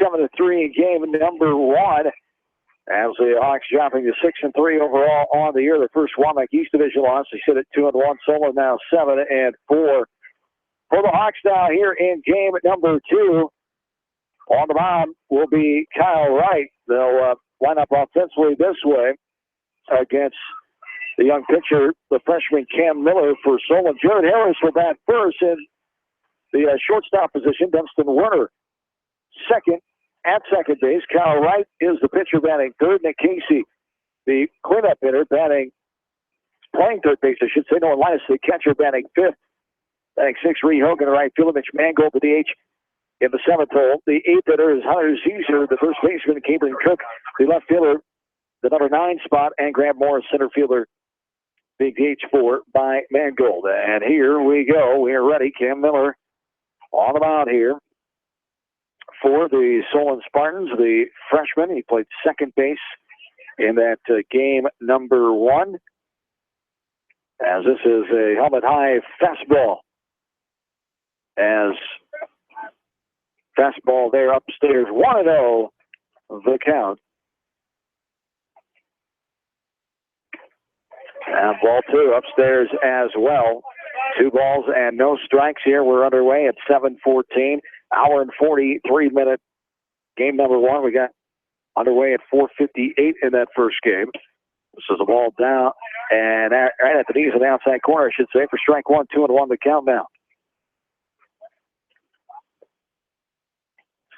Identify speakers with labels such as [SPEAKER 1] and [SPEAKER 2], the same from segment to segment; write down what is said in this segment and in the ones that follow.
[SPEAKER 1] 7-3 in game number one. As the Hawks dropping to 6-3 overall on the year. The first Wamak East Division loss. They sit at 2-1. Solon now 7-4. For the Hawks now here in game number two. On the mound will be Kyle Wright. They'll line up offensively this way against the young pitcher, the freshman Cam Miller for Solon. Jared Harris will bat first in the shortstop position. Dunstan Werner second at second base. Kyle Wright is the pitcher batting third. Nick Casey, the cleanup hitter, playing third base, I should say. Noah Linus, the catcher, batting fifth. Batting sixth, Ree Hogan, the right fielder. Mitch Mangold, the DH, in the seventh hole. The eighth hitter is Hunter Caesar, the first baseman. Cameron Cook, the left fielder, the number 9 spot. And Grant Morris, center fielder, big DH for by Mangold. And here we go. We are ready. Cam Miller on the mound here for the Solon Spartans, the freshman. He played second base in that game number one. As this is a helmet-high fastball. As fastball there upstairs, 1-0 the count. And ball two upstairs as well. 2 balls and no strikes here. We're underway at 7:14. Hour and 43-minute game number one. We got underway at 4:58 in that first game. This is a ball down and right at the knees of the outside corner, I should say, for strike one. 2-1 the count now.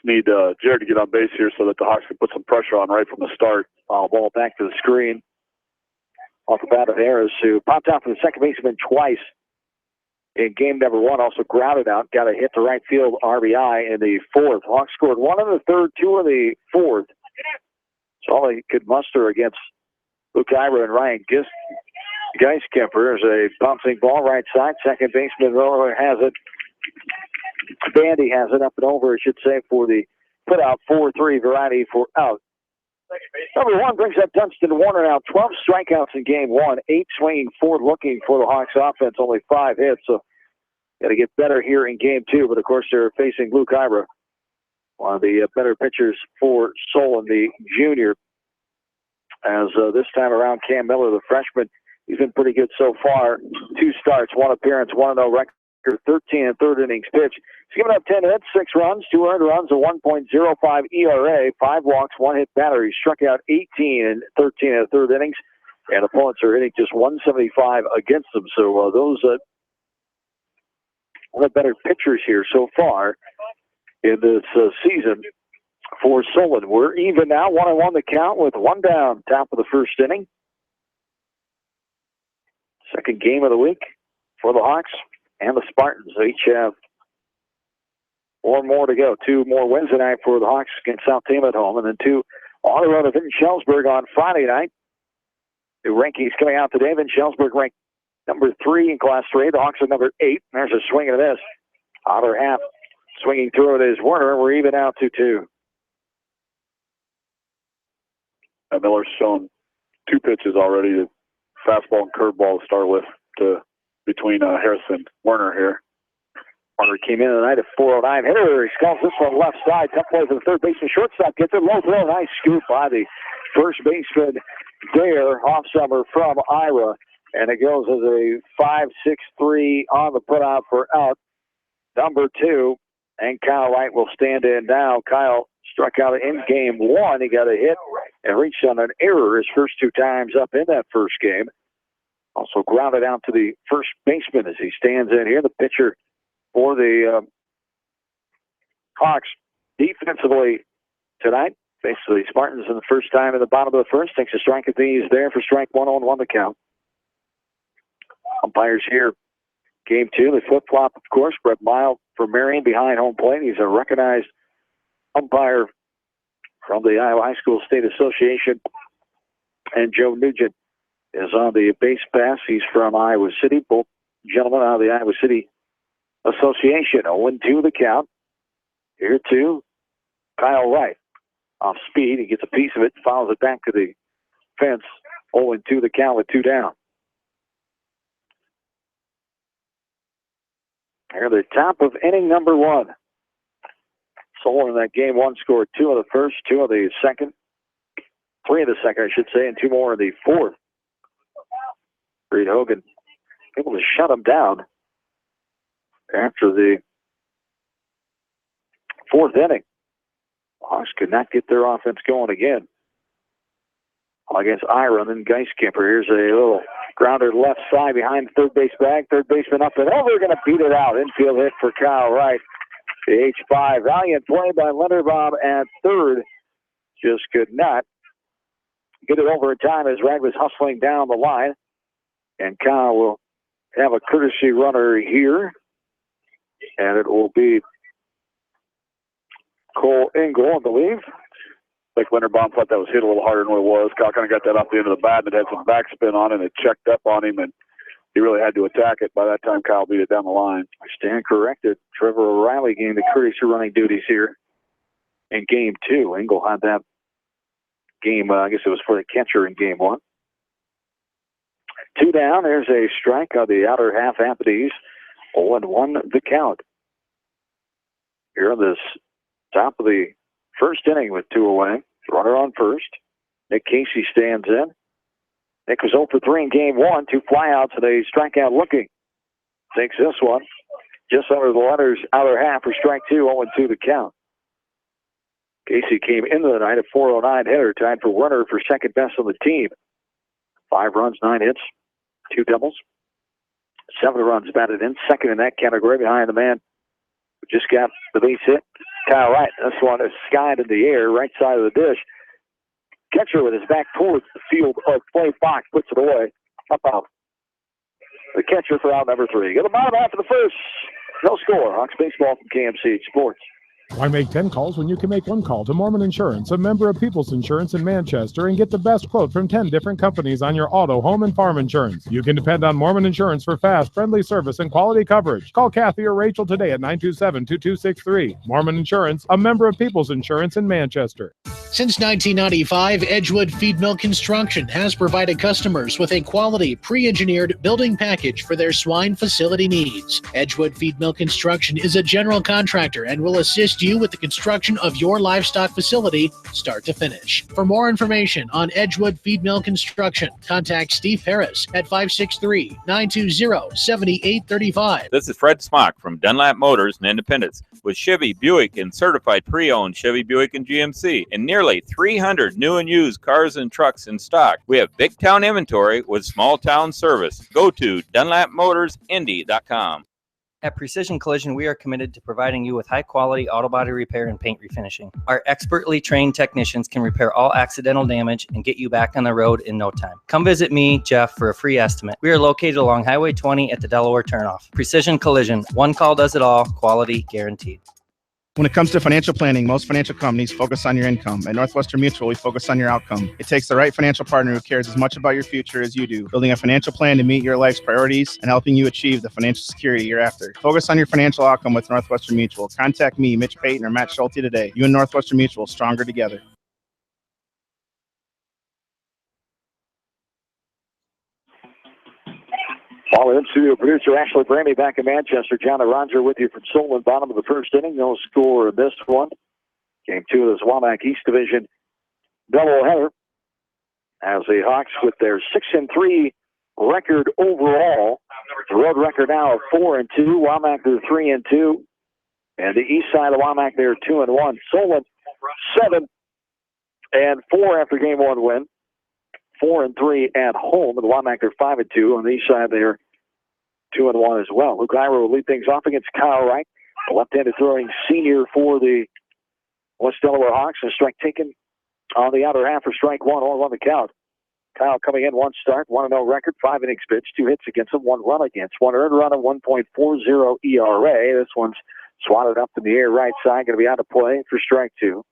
[SPEAKER 2] Need Jared to get on base here so that the Hawks can put some pressure on right from the start.
[SPEAKER 1] Ball back to the screen. Off the bat of Harris, who popped out for the second baseman twice in game number one. Also grounded out, got a hit to right field RBI in the fourth. Hawks scored 1 in the third, 2 in the fourth. That's all they could muster against Luke Ira and Ryan Geiskemper. There's a bouncing ball right side. Second baseman Roller has it. Bandy has it up and over, I should say, for the put out 4-3 variety for out. Number one brings up Dunstan Werner now. 12 strikeouts in game one, 8 swinging, 4 looking for the Hawks offense, only 5 hits. So got to get better here in game two. But of course, they're facing Luke Ira, one of the better pitchers for Solon, the junior. As this time around, Cam Miller, the freshman, he's been pretty good so far. 2 starts, 1 appearance, 1-0 record. 13 and third innings pitch. He's given up 10 hits, 6 runs, 2 earned runs, a 1.05 ERA, 5 walks, 1 hit batter. He struck out 18 in 13 and third innings, and opponents are hitting just 175 against them. So those one of the better pitchers here so far in this season for Solon. We're even now, 1-1 the count with 1 down, top of the first inning. Second game of the week for the Hawks and the Spartans. They each have 4 more to go. 2 more Wednesday night for the Hawks against South Tama at home, and then 2 on the road at Vinton Schellsburg on Friday night. The rankings coming out today. Vinton Schellsburg ranked number 3 in Class 3. The Hawks are number 8. There's a swing and a miss. Outer half swinging through it is Werner. We're even out 2-2.
[SPEAKER 2] Miller's shown 2 pitches already, the fastball and curveball to start with, between Harris and Werner here.
[SPEAKER 1] Werner came in tonight at 409. Hitter, he sculls this one left side. Tough play for the third baseman. Shortstop gets it. Low throw. Nice scoop by the first baseman there, Hoffsummer from Ira. And it goes as a 5-6-3 on the putout for out number 2. And Kyle Wright will stand in now. Kyle struck out in game one. He got a hit and reached on an error his first 2 times up in that first game. Also grounded out to the first baseman as he stands in here. The pitcher for the Hawks defensively tonight. Basically, Spartans in the first time in the bottom of the first. Takes a strike at these there for strike 1-on-1 the count. Umpires here. Game 2, the flip-flop, of course. Brett Mile for Marion behind home plate. He's a recognized umpire from the Iowa High School State Association. And Joe Nugent is on the base pass. He's from Iowa City. Both gentlemen out of the Iowa City Association. 0-2 the count. Here too, Kyle Wright. Off speed, he gets a piece of it, follows it back to the fence. 0-2 the count with 2 down. Here the top of inning number 1. Solon in that game one scored 2 of the first, 2 of the second, 3 of the second, I should say, and 2 more in the fourth. Reed Hogan able to shut them down after the fourth inning. Hawks could not get their offense going again against Ira and Geiskemper. Here's a little grounder left side behind the third base bag. Third baseman up and over, going to beat it out. Infield hit for Kyle Wright. The H5. Valiant play by Linderbaum at third. Just could not get it over in time as Wright was hustling down the line. And Kyle will have a courtesy runner here. And it will be Cole Engel, I believe. Like Linderbaum thought that was hit a little harder than what it was. Kyle kind of got that off the end of the bat, and it had some backspin on it, and it checked up on him, and he really had to attack it. By that time, Kyle beat it down the line. I stand corrected. Trevor O'Reilly gained the courtesy running duties here in game 2. Engel had that game, I guess it was for the catcher in game 1. 2 down. There's a strike on the outer half. Anthony's 0-1 the count. Here on this top of the first inning with 2 away. Runner on first. Nick Casey stands in. Nick was 0 for 3 in game 1. 2 flyouts and a strikeout looking. Takes this one just under the letters outer half for strike 2. 0-2 the count. Casey came into the night a .409 hitter, tied for Werner for second best on the team. 5 runs, 9 hits, 2 doubles. 7 runs batted in. Second in that category behind the man who just got the base hit, Kyle Wright. This one is skied in the air, right side of the dish. Catcher with his back towards the field of play box puts it away. Up out. The catcher for out number 3. Get the bottom half of the first. No score. Hawks baseball from KMCH Sports.
[SPEAKER 3] Why make 10 calls when you can make 1 call to Mormon Insurance, a member of People's Insurance in Manchester, and get the best quote from 10 different companies on your auto, home, and farm insurance? You can depend on Mormon Insurance for fast, friendly service and quality coverage. Call Kathy or Rachel today at 927-2263. Mormon Insurance, a member of People's Insurance in Manchester.
[SPEAKER 4] Since 1995, Edgewood Feed Mill Construction has provided customers with a quality, pre-engineered building package for their swine facility needs. Edgewood Feed Mill Construction is a general contractor and will assist you with the construction of your livestock facility, start to finish. For more information on Edgewood Feed Mill Construction, contact Steve Harris at 563-920-7835.
[SPEAKER 5] This is Fred Smock from Dunlap Motors in Independence with Chevy, Buick, and certified pre-owned Chevy, Buick, and GMC, and nearly 300 new and used cars and trucks in stock. We have big town inventory with small town service. Go to DunlapMotorsIndy.com.
[SPEAKER 6] At Precision Collision, we are committed to providing you with high-quality auto body repair and paint refinishing. Our expertly trained technicians can repair all accidental damage and get you back on the road in no time. Come visit me, Jeff, for a free estimate. We are located along Highway 20 at the Delaware turnoff. Precision Collision, 1 call does it all, quality guaranteed.
[SPEAKER 7] When it comes to financial planning, most financial companies focus on your income. At Northwestern Mutual, we focus on your outcome. It takes the right financial partner who cares as much about your future as you do, building a financial plan to meet your life's priorities and helping you achieve the financial security you're after. Focus on your financial outcome with Northwestern Mutual. Contact me, Mitch Payton, or Matt Schulte today. You and Northwestern Mutual, stronger together.
[SPEAKER 1] All in studio producer Ashley Bramey back in Manchester. John and Roger with you from Solon. Bottom of the first inning. No score in this one. Game 2 of the Wamak East Division doubleheader. As the Hawks with their 6-3 record overall. The road record now of 4-2. Wamak they're 3-2. And the east side of Wamak they're 2-1. Solon 7-4 after game 1 win. 4-3 at home. And the Wamak they're 5-2. On the east side they're 2-1 as well. Luke Ira will lead things off against Kyle Wright, a left-handed throwing senior for the West Delaware Hawks. A strike taken on the outer half for strike 1, 0-1 the count. Kyle coming in, 1 start, 1-0 record, 5 innings pitched, 2 hits against him, 1 run against, 1 earned run, and 1.40 ERA. This one's swatted up in the air right side, going to be out of play for strike 2.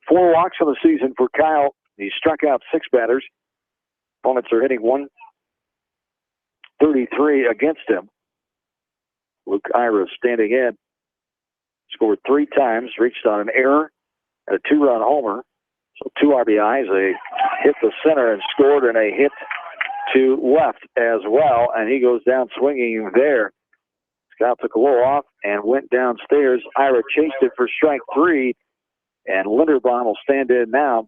[SPEAKER 1] 4 walks on the season for Kyle. He struck out 6 batters. Opponents are hitting 133 against him. Luke Ira standing in. Scored 3 times, reached on an error, and a 2-run homer. So 2 RBIs, a hit to center and scored, and a hit to left as well. And he goes down swinging there. Scott took a little off and went downstairs. Ira chased it for strike 3, and Linderbaum will stand in now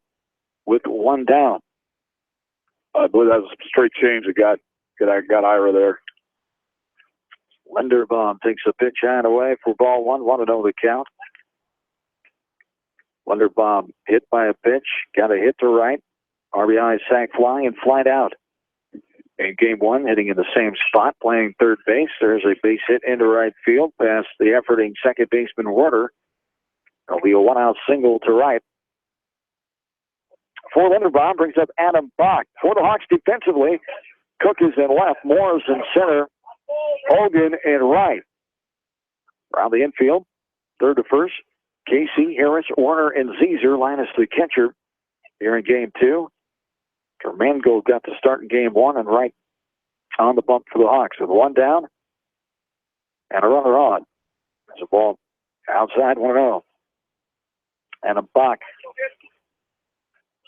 [SPEAKER 1] with 1 down.
[SPEAKER 2] I believe that was a straight change that got Ira there.
[SPEAKER 1] Linderbaum takes a pitch high and away for ball 1. 1-0 the count. Linderbaum hit by a pitch, got a hit to right. RBI sac fly and flied out. In game 1, hitting in the same spot, playing third base. There's a base hit into right field past the efforting second baseman Werner. There'll be a 1-out single to right. For Linderbaum brings up Adam Bach. For the Hawks defensively, Cook is in left, Moore is in center, Hogan in right. Around the infield, third to first, Casey, Harris, Warner, and Zezer. Linus the catcher here in game 2. Mangold got to start in game 1 and right on the bump for the Hawks with 1 down and a runner on. There's a ball outside 1-0. And a Bach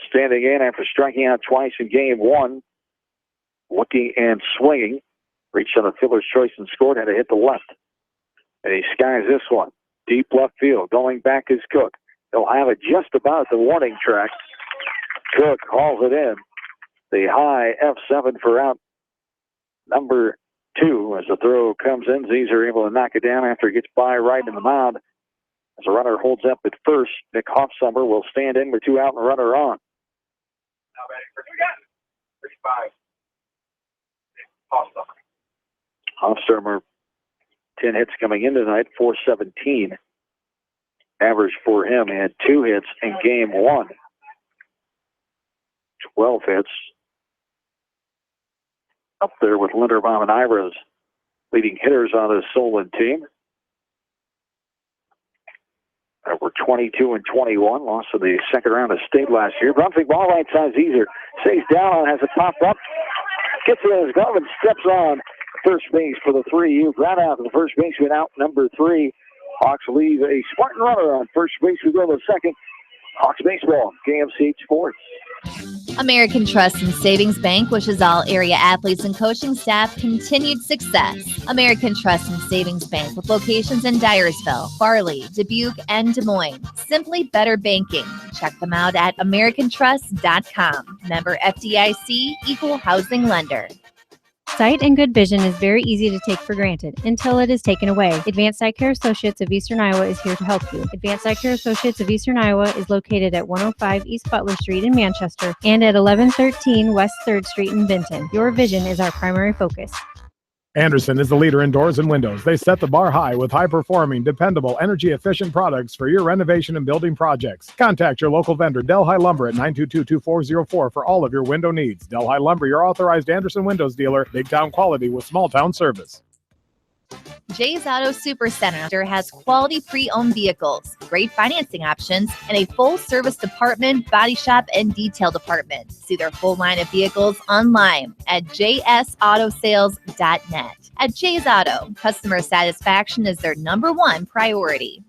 [SPEAKER 1] standing in after striking out twice in game 1, looking and swinging. Reached on a fielder's choice and scored. Had to hit the left. And he skies this one. Deep left field. Going back is Cook. They'll have it just about the warning track. Cook hauls it in. The high F7 for out number 2 as the throw comes in. Zezer able to knock it down after it gets by right in the mound. As the runner holds up at first, Nick Hofsummer will stand in with 2 out and a runner on.
[SPEAKER 8] Now batting for 35.
[SPEAKER 1] Hofsummer, 10 hits coming in tonight, 417. Average for him. He had 2 hits in game 1. 12 hits. Up there with Linderbaum and Ira's leading hitters on the Solon team. We're 22 and 21. Lost in the second round of state last year. Brunswick ball right side. Zezer stays down, has it popped up. Gets it in his glove and steps on first base for the 3U. Ground out to the first baseman, out number 3. Hawks leave a Spartan runner on first base. We go to the second. Hawks baseball, KMCH Sports.
[SPEAKER 9] American Trust and Savings Bank wishes all area athletes and coaching staff continued success. American Trust and Savings Bank with locations in Dyersville, Farley, Dubuque, and Des Moines. Simply better banking. Check them out at americantrust.com. Member FDIC, equal housing lender.
[SPEAKER 10] Sight and good vision is very easy to take for granted until it is taken away. Advanced Eye Care Associates of Eastern Iowa is here to help you. Advanced Eye Care Associates of Eastern Iowa is located at 105 East Butler Street in Manchester and at 1113 West 3rd Street in Benton. Your vision is our primary focus.
[SPEAKER 3] Anderson is the leader in doors and windows. They set the bar high with high-performing, dependable, energy-efficient products for your renovation and building projects. Contact your local vendor, Delhi Lumber, at 922-2404 for all of your window needs. Delhi Lumber, your authorized Anderson Windows dealer, big-town quality with small-town service.
[SPEAKER 9] Jay's Auto Supercenter has quality pre-owned vehicles, great financing options, and a full-service department, body shop, and detail department. See their full line of vehicles online at jsautosales.net. At Jay's Auto, customer satisfaction is their #1 priority.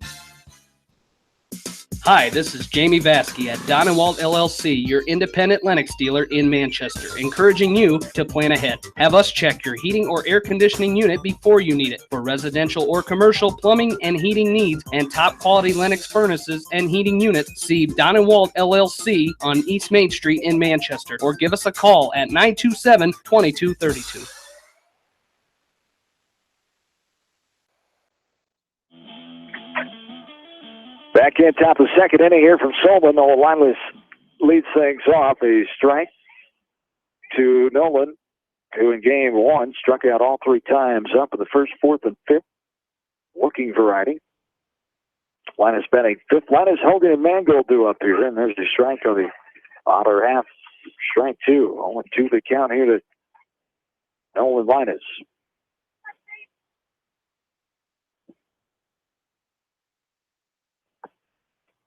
[SPEAKER 11] Hi, this is Jamie Vasky at Don & Walt LLC, your independent Lennox dealer in Manchester, encouraging you to plan ahead. Have us check your heating or air conditioning unit before you need it. For residential or commercial plumbing and heating needs and top quality Lennox furnaces and heating units, see Don & Walt LLC on East Main Street in Manchester, or give us a call at 927-2232.
[SPEAKER 1] Back in top of the second inning here from Solon. Nolan Linus leads things off. A strike to Nolan, who in game 1 struck out all 3 times up in the first, 4th, and 5th. Working variety. Linus batting 5th. Linus, Hogan, and Mangold do up here. And there's the strike of the outer half. Strike 2. Only 2 to count here to Nolan Linus.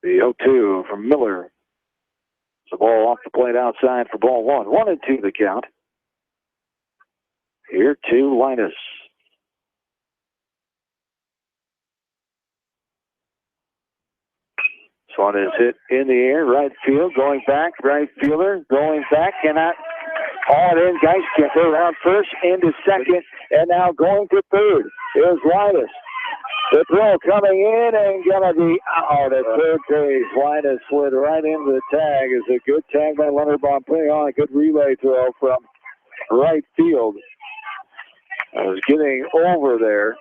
[SPEAKER 1] The 0-2 from Miller. The ball off the plate outside for ball 1. 1-2 the count. Here to Linus. This one is hit in the air, right field, going back, right fielder, going back, cannot On in, Geistkemper around first, into second, and now going to third is Linus. The throw coming in and gonna be out at third base. Linus slid right into the tag. Is a good tag by Leonard Baum, putting on a good relay throw from right field. I was getting over there,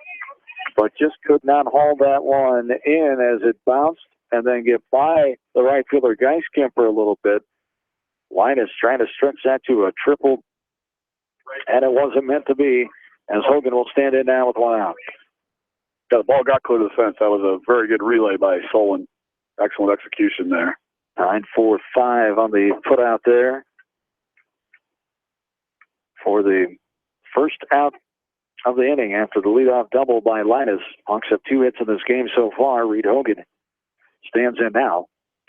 [SPEAKER 1] but just could not haul that one in as it bounced and then get by the right fielder Geistkemper a little bit. Linus trying to stretch that to a triple, and it wasn't meant to be, as Hogan will stand in now with one out.
[SPEAKER 2] Yeah, the ball got clear to the fence. That was a very good relay by Solon. Excellent execution there.
[SPEAKER 1] 9-4-5 on the put out there for the first out of the inning after the leadoff double by Linus. Hawks have 2 hits in this game so far. Reed Hogan stands in now.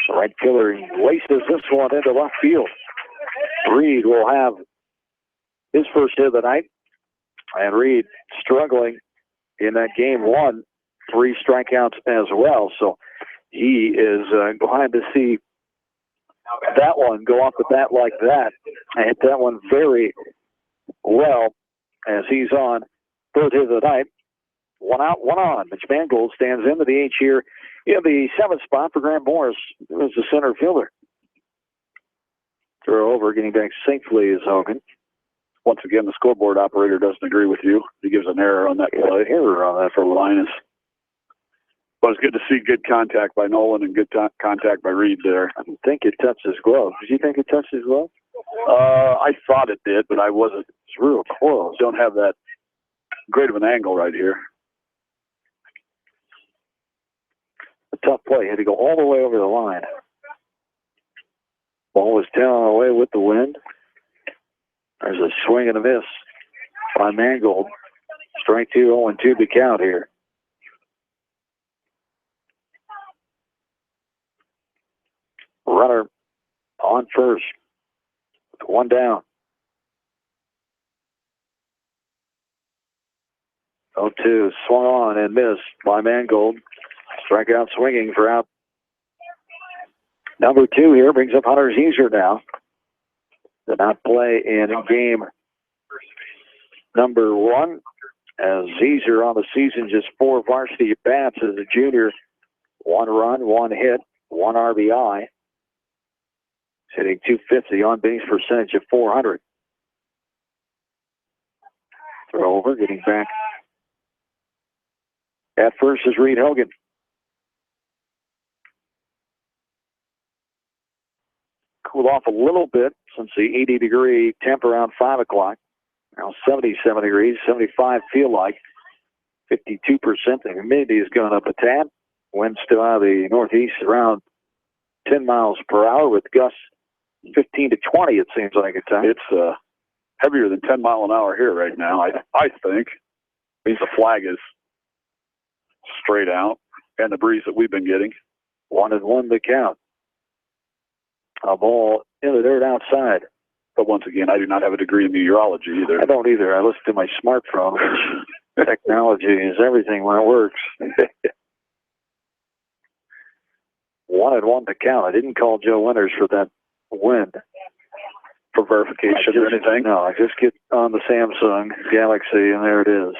[SPEAKER 1] The right fielder laces this one into left field. Reed will have his first hit of the night. And Reed struggling in that game 1, 3 strikeouts as well. So he is glad to see that one go off the bat like that. I hit that one very well as he's on third hit of the night. 1 out, 1 on. Mitch Mangold stands into the H here in the 7th spot for Grant Morris, who is the center fielder. Throw over, getting back safely is Hogan.
[SPEAKER 2] Once again, the scoreboard operator doesn't agree with you. He gives an error on that play.
[SPEAKER 1] Error on that
[SPEAKER 2] for Linus. But it's good to see good contact by Nolan and good contact by Reed there.
[SPEAKER 1] I didn't think it touched his glove. Did you think it touched his glove?
[SPEAKER 2] I thought it did, but I wasn't.
[SPEAKER 1] It's real close.
[SPEAKER 2] Don't have that great of an angle right here.
[SPEAKER 1] A tough play. Had to go all the way over the line. Ball was tailing away with the wind. There's a swing and a miss by Mangold. Strike 2, 0-2 to count here. Runner on first. 1 down. 0-2, swung on and missed by Mangold. Strikeout swinging for out. Number 2 here brings up Hunter Zeeser now. Did not play in game number 1. As Zeeser on the season, just 4 varsity bats as a junior. 1 run, 1 hit, 1 RBI. He's hitting .250, on base percentage of .400. Throw over, getting back. At first is Reed Hogan. Cool off a little bit since the 80-degree temp around 5 o'clock. Now 77 degrees, 75 feel like. 52%. The humidity has gone up a tad. Winds still out of the northeast around 10 miles per hour with gusts 15 to 20, it seems like at times.
[SPEAKER 2] It's heavier than 10 mile an hour here right now, I think. Means the flag is straight out, and the breeze that we've been getting.
[SPEAKER 1] 1-1 to count. A ball in the dirt outside.
[SPEAKER 2] But once again, I do not have a degree in meteorology either.
[SPEAKER 1] I don't either. I listen to my smartphone. Technology is everything when it works. 1-1 to count. I didn't call Joe Winters for that win.
[SPEAKER 2] For verification or anything?
[SPEAKER 1] No, I just get on the Samsung Galaxy, and there it is.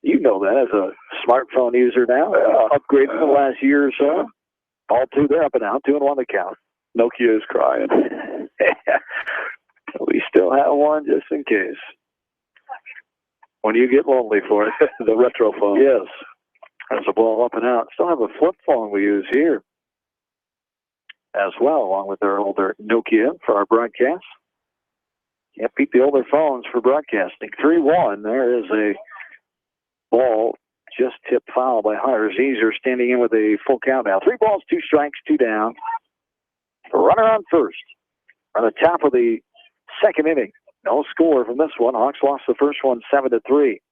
[SPEAKER 1] You know that as a smartphone user now. Upgraded in the last year or so. All 2, they're up and out. 2-1 to count.
[SPEAKER 2] Nokia is crying.
[SPEAKER 1] We still have one just in case. When you get lonely for it.
[SPEAKER 2] The retro phone.
[SPEAKER 1] Yes. There's a ball up and out. Still have a flip phone we use here as well, along with our older Nokia for our broadcast. Can't beat the older phones for broadcasting. 3-1. There is a ball just tipped foul by Hunter Zeeser, standing in with a full count now. 3 balls, 2 strikes, 2 down. A runner on first. On the top of the 2nd inning. No score from this one. Hawks lost the first one 7-3. It's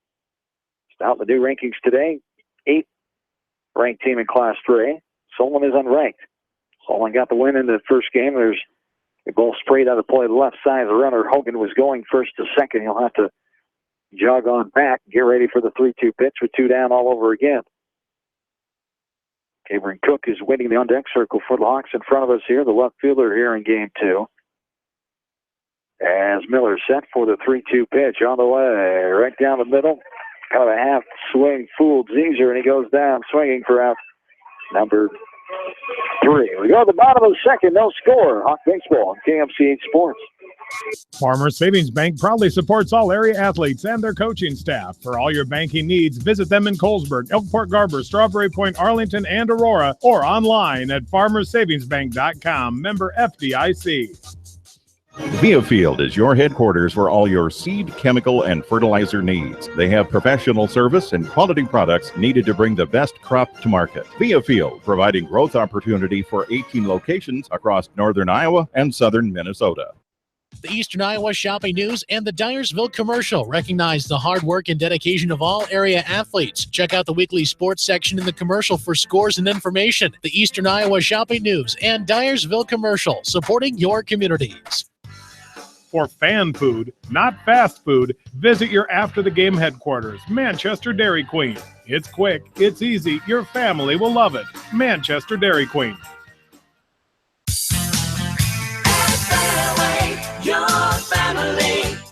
[SPEAKER 1] out in the new rankings today. 8th ranked team in Class 3. Solon is unranked. Solon got the win in the first game. There's a ball sprayed out of play to the left side. The runner, Hogan, was going first to second. He'll have to jog on back, get ready for the 3-2 pitch with 2 down all over again. Cameron Cook is waiting the on-deck circle for the Hawks in front of us here, the left fielder here in game 2. As Miller set for the 3-2 pitch on the way, right down the middle. Kind of a half swing, fooled Zizer, and he goes down swinging for out number 3. We go to the bottom of the second, no score. Hawk Baseball on KMCH Sports.
[SPEAKER 3] Farmers Savings Bank proudly supports all area athletes and their coaching staff. For all your banking needs, visit them in Colesburg, Elkport Garber, Strawberry Point, Arlington, and Aurora, or online at farmersavingsbank.com. Member FDIC.
[SPEAKER 12] Viafield is your headquarters for all your seed, chemical, and fertilizer needs. They have professional service and quality products needed to bring the best crop to market. Viafield, providing growth opportunity for 18 locations across northern Iowa and southern Minnesota.
[SPEAKER 4] The Eastern Iowa Shopping News and the Dyersville Commercial recognize the hard work and dedication of all area athletes. Check out the weekly sports section in the commercial for scores and information. The Eastern Iowa Shopping News and Dyersville Commercial, supporting your communities.
[SPEAKER 3] For fan food, not fast food, visit your after-the-game headquarters, Manchester Dairy Queen. It's quick, it's easy, your family will love it. Manchester Dairy Queen.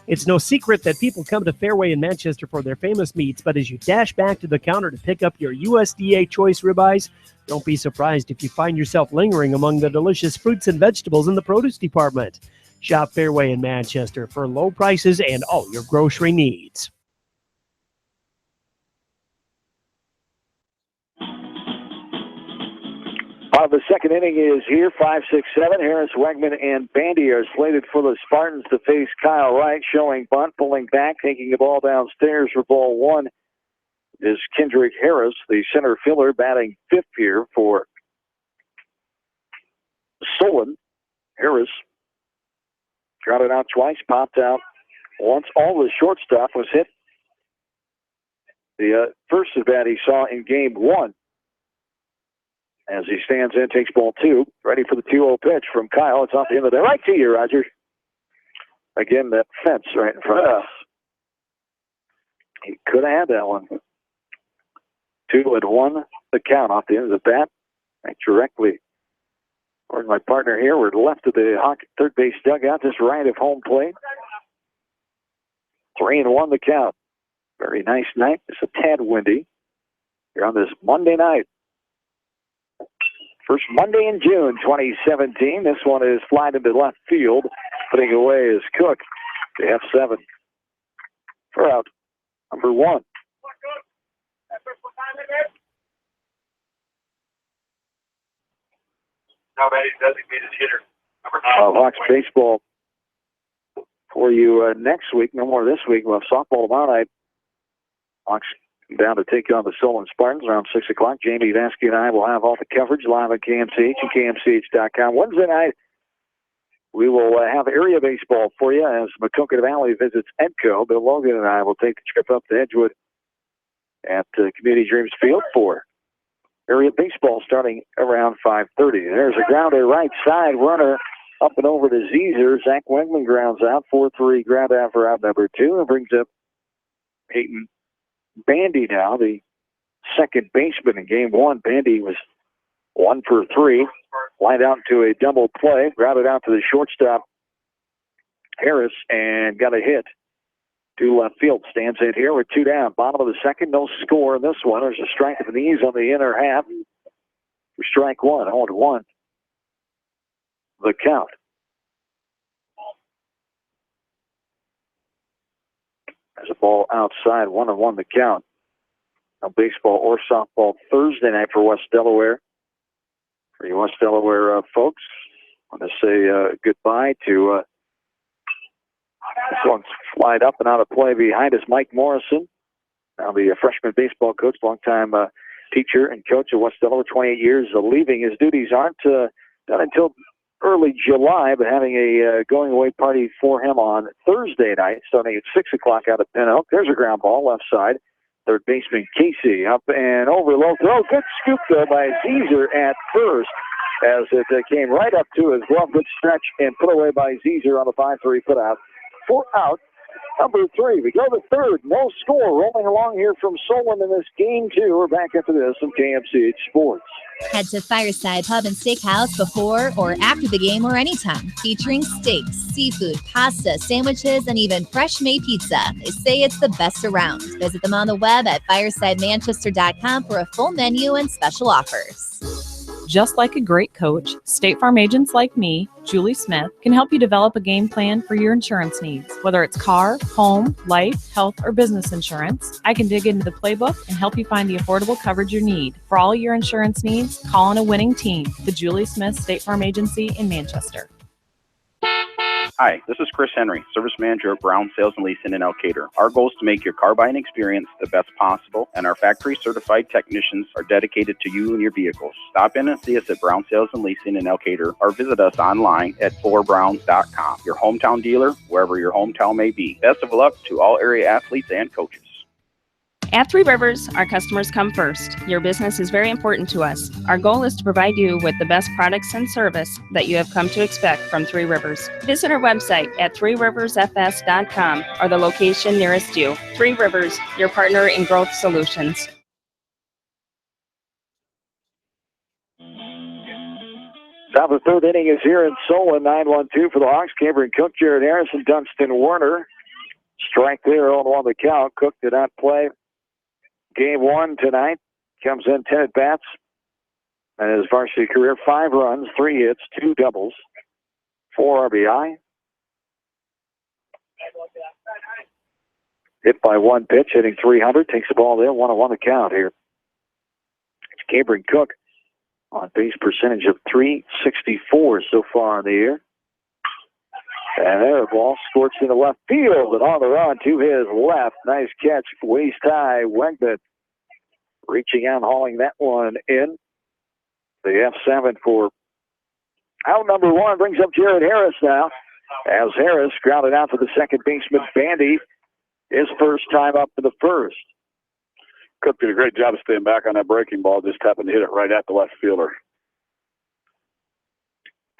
[SPEAKER 13] It's no secret that people come to Fairway in Manchester for their famous meats, but as you dash back to the counter to pick up your USDA choice ribeyes, don't be surprised if you find yourself lingering among the delicious fruits and vegetables in the produce department. Shop Fairway in Manchester for low prices and all your grocery needs.
[SPEAKER 1] The second inning is here, 5, 6, 7. Harris, Wegman, and Bandy are slated for the Spartans to face Kyle Wright, showing bunt, pulling back, taking the ball downstairs for ball 1 is Kendrick Harris, the center fielder, batting 5th here for Solon. Harris got it out twice, popped out once. All the short stuff was hit. The first at bat he saw in game 1. As he stands in, takes ball 2, ready for the 2-0 pitch from Kyle. It's off the end of the right to you, Roger. Again, that fence right in front of us. He could have had that one. 2-1, the count off the end of the bat. Right directly. Or my partner here, we're left of the Hawk third base dugout, just right of home plate. 3-1, the count. Very nice night. It's a tad windy here on this Monday night. First Monday in June 2017. This one is flying into left field. Putting away is Cook. The F7 for out number 1.
[SPEAKER 8] Designated hitter.
[SPEAKER 1] Hawks baseball for you next week. No more this week. We'll have softball tomorrow night. Hawks down to take on the Solon Spartans around 6 o'clock. Jamie Vasky and I will have all the coverage live on KMCH and KMCH.com. Wednesday night, we will have area baseball for you as Macocata Valley visits Edco. Bill Logan and I will take the trip up to Edgewood at Community Dreams Field for area baseball starting around 5:30. There's a grounder right side runner up and over to Zizer. Zach Wegman grounds out. 4-3 ground out for out number 2 and brings up Peyton Bandy now, the second baseman in game 1. Bandy was 1 for 3. Lined out to a double play. Grounded out to the shortstop, Harris, and got a hit to left field. Stands in here with 2 down. Bottom of the second, no score in this one. There's a strike at the knees on the inner half. For strike 1, 0-1. The count. There's a ball outside, 1-1 the count. Now baseball or softball Thursday night for West Delaware. For you West Delaware folks, I want to say goodbye to this one's flied up and out of play behind us. Mike Morrison, now the freshman baseball coach, longtime teacher and coach of West Delaware, 28 years leaving. His duties aren't done until early July, but having a going away party for him on Thursday night, starting at 6 o'clock out of Pin Oak. There's a ground ball left side. Third baseman Casey up and over low throw. Good scoop though by Zizer at first as it came right up to his glove. Good stretch and put away by Zizer on the 5-3 put out. 4 out number 3. We go to third. No score. Rolling along here from Solon in this game 2. We're back after this on KMCH Sports.
[SPEAKER 9] Head to Fireside Pub and Steakhouse before or after the game or anytime, featuring steaks, seafood, pasta, sandwiches, and even fresh-made pizza. They say it's the best around. Visit them on the web at firesidemanchester.com for a full menu and special offers.
[SPEAKER 14] Just like a great coach, State Farm agents like me, Julie Smith, can help you develop a game plan for your insurance needs. Whether it's car, home, life, health, or business insurance, I can dig into the playbook and help you find the affordable coverage you need. For all your insurance needs, call on a winning team, the Julie Smith State Farm Agency in Manchester.
[SPEAKER 15] Hi, this is Chris Henry, Service Manager at Brown Sales and Leasing in Elkader. Our goal is to make your car buying experience the best possible, and our factory-certified technicians are dedicated to you and your vehicles. Stop in and see us at Brown Sales and Leasing in Elkader, or visit us online at ForBrowns.com. Your hometown dealer, wherever your hometown may be. Best of luck to all area athletes and coaches.
[SPEAKER 16] At Three Rivers, our customers come first. Your business is very important to us. Our goal is to provide you with the best products and service that you have come to expect from Three Rivers. Visit our website at threeriversfs.com or the location nearest you. Three Rivers, your partner in growth solutions.
[SPEAKER 1] Top of the third inning is here in Solon. 9-1-2 for the Hawks. Cameron Cook, Jared Harrison, Dunstan Werner. Strike there on the count. Cook did not play game 1 tonight. Comes in 10 at bats. And his varsity career, 5 runs, 3 hits, 2 doubles, 4 RBI. Hit by 1 pitch, hitting 300. Takes the ball there, 1-1 the count here. It's Cameron Cook on base percentage of .364 so far in the year. And there, a ball scorched into left field and on the run to his left. Nice catch, waist high. Wegman reaching out, hauling that one in. The F7 for out number 1 brings up Jared Harris now. As Harris grounded out to the second baseman, Bandy, his first time up in the first.
[SPEAKER 2] Cook did a great job of staying back on that breaking ball. Just happened to hit it right at the left fielder.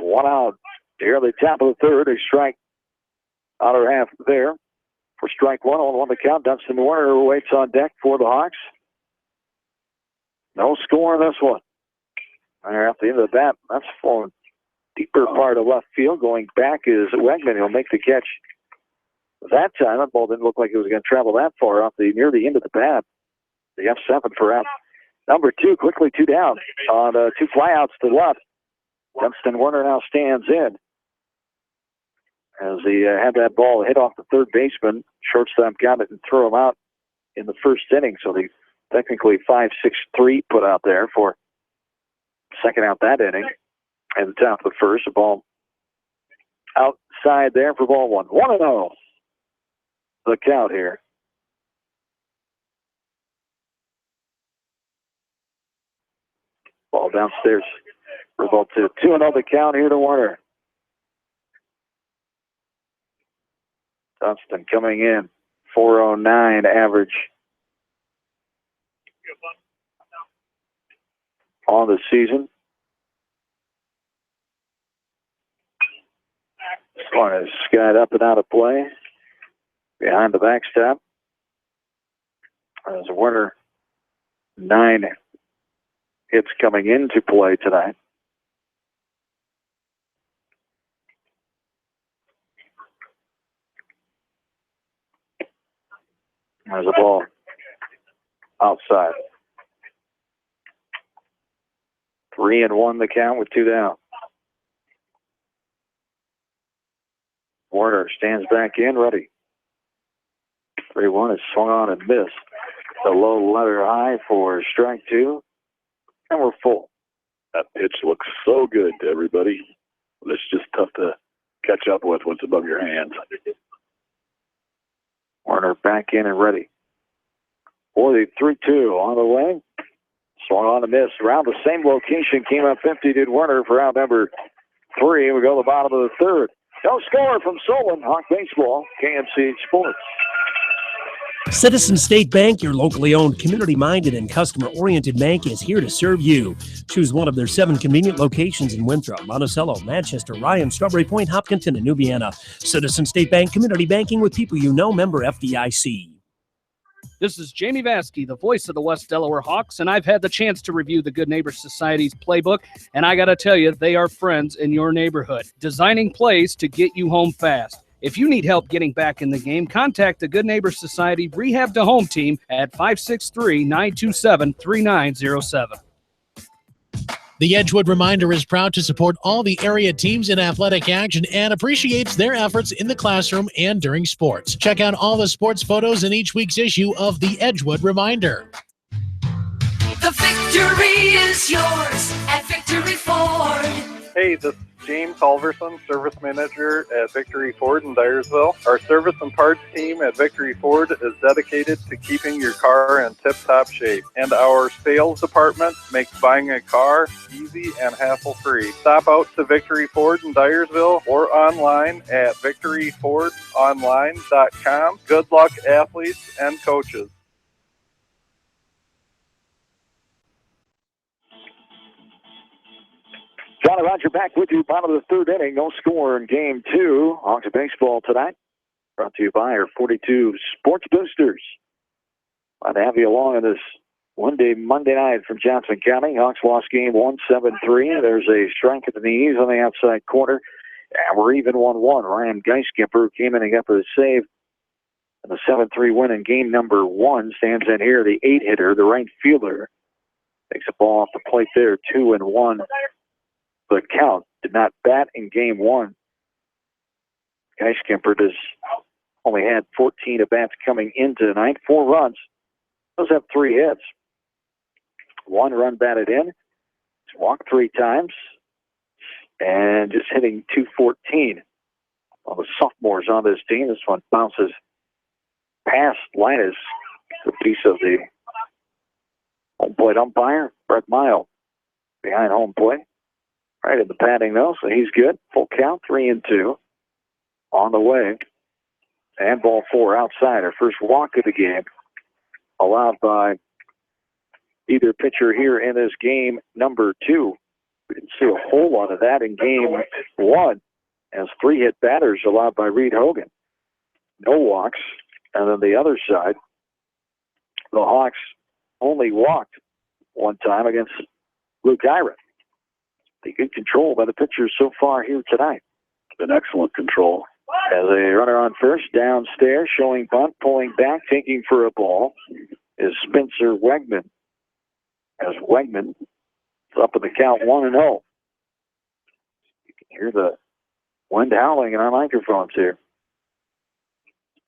[SPEAKER 1] 1 out. Here at the top of the third, a strike outer half there for strike 1 on the count. Dunstan Werner waits on deck for the Hawks. No score in this one. There at the end of the bat, that's for deeper part of left field. Going back is Wegman. He'll make the catch that time. That ball didn't look like it was going to travel that far off near the end of the bat. The F7 for out number 2. Quickly 2 down on 2 flyouts to the left. Dunstan Werner now stands in. As he had that ball hit off the third baseman, shortstop got it and threw him out in the first inning. So they technically 5-6-3 put out there for second out that inning. At the top of the first, a ball outside there for ball 1. 1-0. The count here. Ball downstairs. Result to 2-0 the count here to Werner. Dunstan coming in, 409 average on the season. This one is skied up and out of play behind the backstop. As Werner, 9 hits coming into play tonight. There's a ball outside. 3-1 the count with 2 down. Werner stands back in, ready. 3-1 is swung on and missed. The low letter high for strike 2. And we're full.
[SPEAKER 2] That pitch looks so good to everybody. It's just tough to catch up with what's above your hands.
[SPEAKER 1] Werner back in and ready. For the 3-2 on the way. Swung on a miss. Around the same location, came up empty, did Werner for out number 3. We go to the bottom of the third. No score from Solon. Hawk Baseball, KMCH Sports.
[SPEAKER 13] Citizen State Bank, your locally owned, community-minded, and customer-oriented bank, is here to serve you. Choose one of their 7 convenient locations in Winthrop, Monticello, Manchester, Ryan, Strawberry Point, Hopkinton, and New Vienna. Citizen State Bank, community banking with people you know, member FDIC.
[SPEAKER 11] This is Jamie Vaskey, the voice of the West Delaware Hawks, and I've had the chance to review the Good Neighbor Society's playbook, and I got to tell you, they are friends in your neighborhood, designing plays to get you home fast. If you need help getting back in the game, contact the Good Neighbor Society Rehab to Home team at 563-927-3907.
[SPEAKER 4] The Edgewood Reminder is proud to support all the area teams in athletic action and appreciates their efforts in the classroom and during sports. Check out all the sports photos in each week's issue of the Edgewood Reminder.
[SPEAKER 17] The victory is yours at Victory Ford.
[SPEAKER 18] Hey, this is James Halverson, Service Manager at Victory Ford in Dyersville. Our service and parts team at Victory Ford is dedicated to keeping your car in tip-top shape. And our sales department makes buying a car easy and hassle-free. Stop out to Victory Ford in Dyersville or online at victoryfordonline.com. Good luck, athletes and coaches.
[SPEAKER 1] John and Roger back with you. Bottom of the third inning. No score in game 2. Hawks of baseball tonight. Brought to you by our 42 Sports Boosters. Glad to have you along on this Monday night from Johnson County. Hawks lost game 1, 7-3. There's a strike at the knees on the outside corner. And we're even 1-1. Ryan Geiskemper came in and got the save. And the 7-3 win in game number 1 stands in here. The 8-hitter, the right fielder, takes the ball off the plate there. 2-1. The count did not bat in game 1. Geiskemper has only had 14 at-bats coming into tonight. 4 runs. Does have 3 hits. 1 run batted in. He's walked 3 times. And just hitting .214. All the sophomores on this team. This one bounces past Linus. The piece of the home plate umpire, Brett Mile, behind home plate. Right in the padding, though, so he's good. Full count, 3-2 on the way. And ball 4 outside. Our first walk of the game allowed by either pitcher here in this game number 2. We didn't see a whole lot of that in game 1 as 3 hit batters allowed by Reed Hogan. No walks. And then the other side, the Hawks only walked 1 time against Luke Ira. The good control by the pitchers so far here tonight.
[SPEAKER 2] Been excellent control.
[SPEAKER 1] As a runner on first, downstairs, showing bunt, pulling back, taking for a ball, is Spencer Wegman. As Wegman is up in the count 1-0. You can hear the wind howling in our microphones here.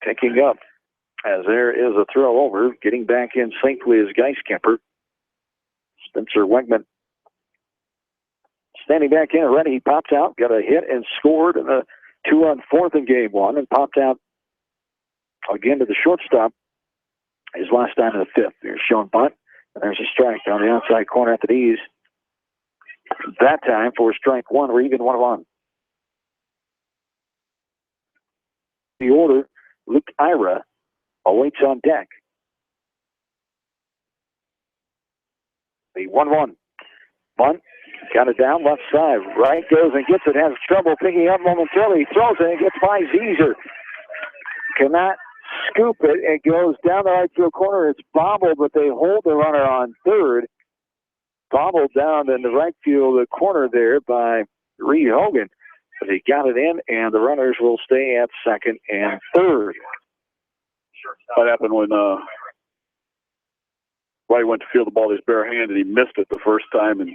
[SPEAKER 1] Picking up as there is a throw over. Getting back in safely is Geiskemper. Spencer Wegman standing back in already. He popped out, got a hit, and scored in a 2-run fourth in game 1, and popped out again to the shortstop his last time in the 5th. There's Sean Bunt, and there's a strike down the outside corner at the knees. That time for strike 1, we're even 1-1. The order, Luke Ira awaits on deck. The 1-1. Bunt. Got it down left side. Right goes and gets it. Has trouble picking up momentarily. Throws it and gets by Zeezer. Cannot scoop it. It goes down the right field corner. It's bobbled, but they hold the runner on third. Bobbled down in the right field corner there by Reed Hogan. But he got it in, and the runners will stay at second and third.
[SPEAKER 2] What happened when White went to field the ball with his bare hand, and he missed it the first time, and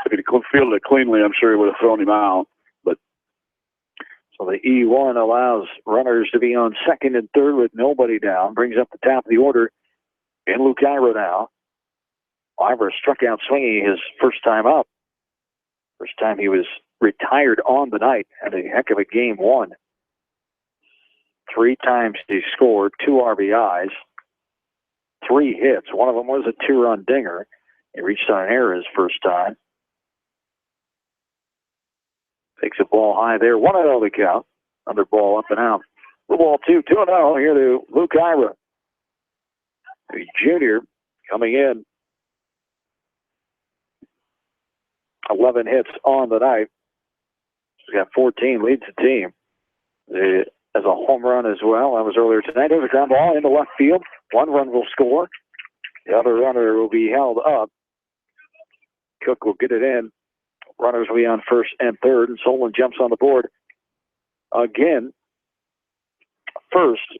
[SPEAKER 2] if he'd fielded it cleanly, I'm sure he would have thrown him out. But
[SPEAKER 1] so the E1 allows runners to be on second and third with nobody down. Brings up the top of the order in Luke Ira now. Ira struck out swinging his first time up. First time he was retired on the night. Had a heck of a game 1. 3 times he scored, 2 RBIs, 3 hits. One of them was a 2-run dinger. He reached on an error his first time. Takes a ball high there. 1-0 the count. Another ball up and out. The ball 2, 2-0 here to Luke Ira. a junior coming in. 11 hits on the night. He's got 14, leads the team. As a home run as well. That was earlier tonight. There's a ground ball into left field. One run will score. The other runner will be held up. Cook will get it in. Runners will be on first and third, and Solon jumps on the board again. First,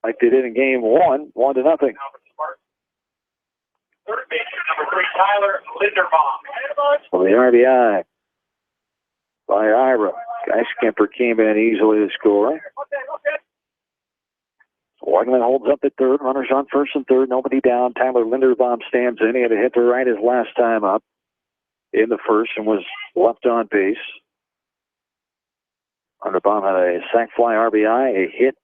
[SPEAKER 1] like they did in game 1, 1-0.
[SPEAKER 8] Third baseman, number 3, Tyler Linderbaum.
[SPEAKER 1] So the RBI by Ira. Guy Skimper came in easily to score. Wagner holds up at third. Runners on first and third. Nobody down. Tyler Linderbaum stands in. He had a hit to right his last time up in the first and was left on base. Linderbaum had a sac fly RBI, a hit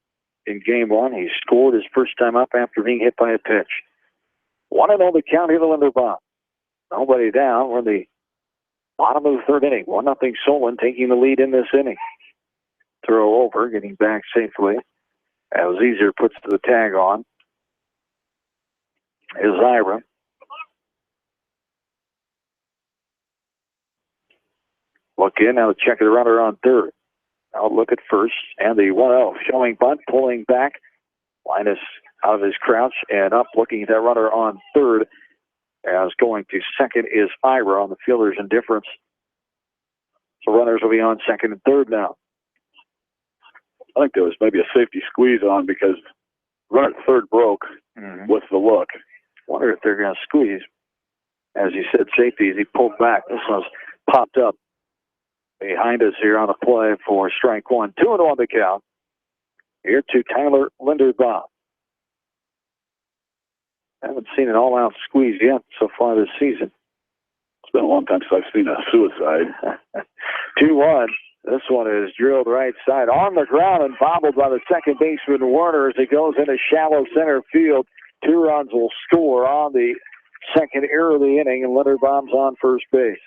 [SPEAKER 1] in game 1. He scored his first time up after being hit by a pitch. 1-0 the count here to Linderbaum. Nobody down. We're in the bottom of the third inning. 1-0 Solon taking the lead in this inning. Throw over, getting back safely. As Easer puts the tag on is Ira. Look in, now the check of the runner on third. Now look at first, and the 1-0 showing bunt, pulling back. Linus out of his crouch and up, looking at that runner on third. As going to second is Ira on the fielder's indifference. So runners will be on second and third now.
[SPEAKER 2] I think there was maybe a safety squeeze on because runner at third broke with the look.
[SPEAKER 1] Wonder if they're going to squeeze. As you said, safety as he pulled back. This one's popped up behind us here on the play for strike one. 2-0 on the count. Here to Tyler Linderbaum. Haven't seen an all-out squeeze yet so far this season.
[SPEAKER 2] It's been a long time since I've seen a suicide.
[SPEAKER 1] 2-1. This one is drilled right side on the ground and bobbled by the second baseman Werner as it goes into shallow center field. 2 runs will score on the second error of the inning, and Linderbaum's on first base.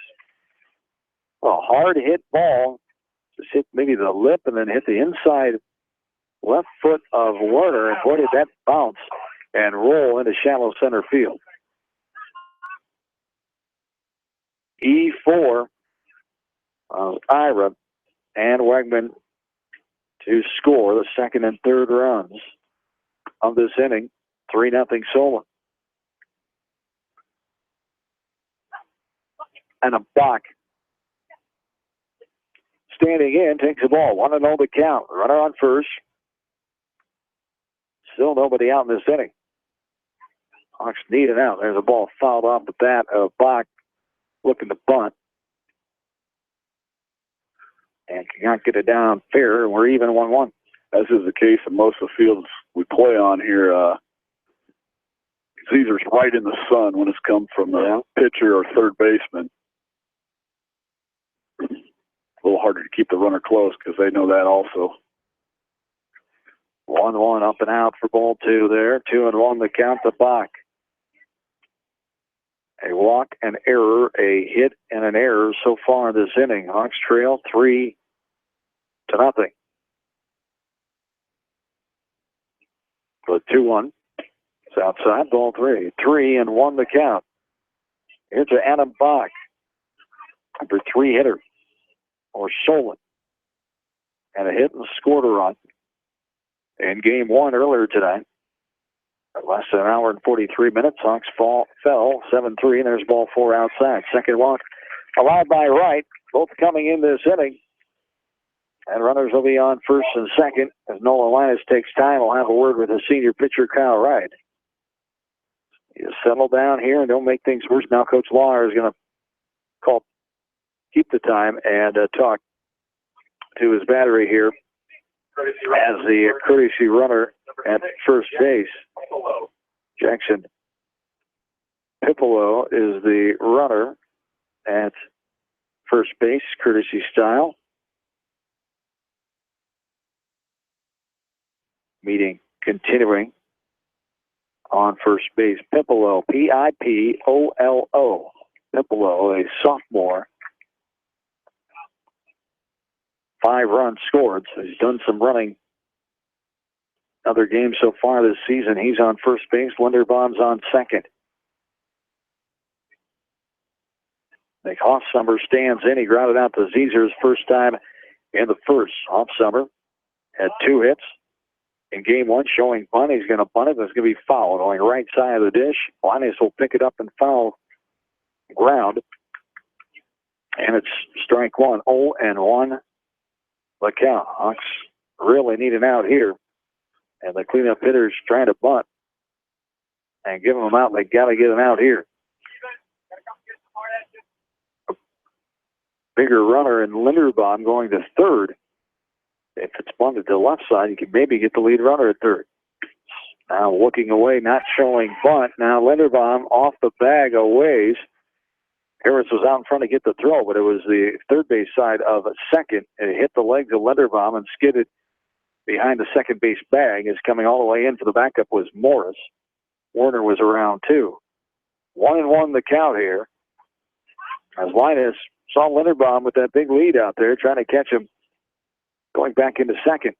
[SPEAKER 1] A hard hit ball. Just hit maybe the lip and then hit the inside left foot of Werner. And boy, did that bounce and roll into shallow center field. E4 of Ira and Wegman to score the second and third runs of this inning. 3-0 Solon. And a Bach standing in, takes the ball. 1-0 the count. Runner on first. Still nobody out in this inning. Hawks need it out. There's a ball fouled off the bat of Bach looking to bunt. And cannot get it down fair, and we're even 1-1.
[SPEAKER 2] As is the case in most of the fields we play on here, Caesar's right in the sun when it's come from the pitcher or third baseman. A little harder to keep the runner close because they know that also.
[SPEAKER 1] 1-1 up and out for ball 2 there. 2-1 the count to Bach. A walk, an error, a hit, and an error so far this inning. Hawks trail 3-0. For 2-1. It's outside, ball 3. 3-1 the count. Here's to Adam Bach. Number 3 hitter for Solon. And a hit and scored a run in game 1 earlier today. Less than an hour and 43 minutes. Hawks fell 7-3, and there's ball 4 outside. Second walk allowed by Wright, both coming in this inning. And runners will be on first and second. As Nolan Linus takes time, we'll have a word with the senior pitcher, Kyle Wright. You settle down here and don't make things worse. Now Coach Lawler is going to keep the time and talk to his battery here as the courtesy runner at first base. Jackson Pipolo is the runner at first base, courtesy style. Meeting continuing on first base. Pipolo, Pipolo. Pipolo, a sophomore. 5 runs scored, so he's done some running other games so far this season. He's on first base. Linderbaum's on second. Nick Hoffsummer stands in. He grounded out to Zizer his first time in the first. Hoffsummer had 2 hits in game 1, showing bunt. He's going to bunt it. It's going to be foul. Going right side of the dish. Linus will pick it up and foul ground. And it's strike 1. 0-1 the count. Hawks really need an out here. And the cleanup hitter's trying to bunt and give them out. They got to get an out here. A bigger runner in Linderbaum going to third. If it's bunted to the left side, you can maybe get the lead runner at third. Now looking away, not showing bunt. Now Linderbaum off the bag a ways. Harris was out in front to get the throw, but it was the third base side of a second. It hit the legs of Linderbaum and skidded behind the second base bag. Is coming all the way in for the backup was Morris. Warner was around 2. 1-1 the count here. As Linus saw Linderbaum with that big lead out there, trying to catch him going back into second.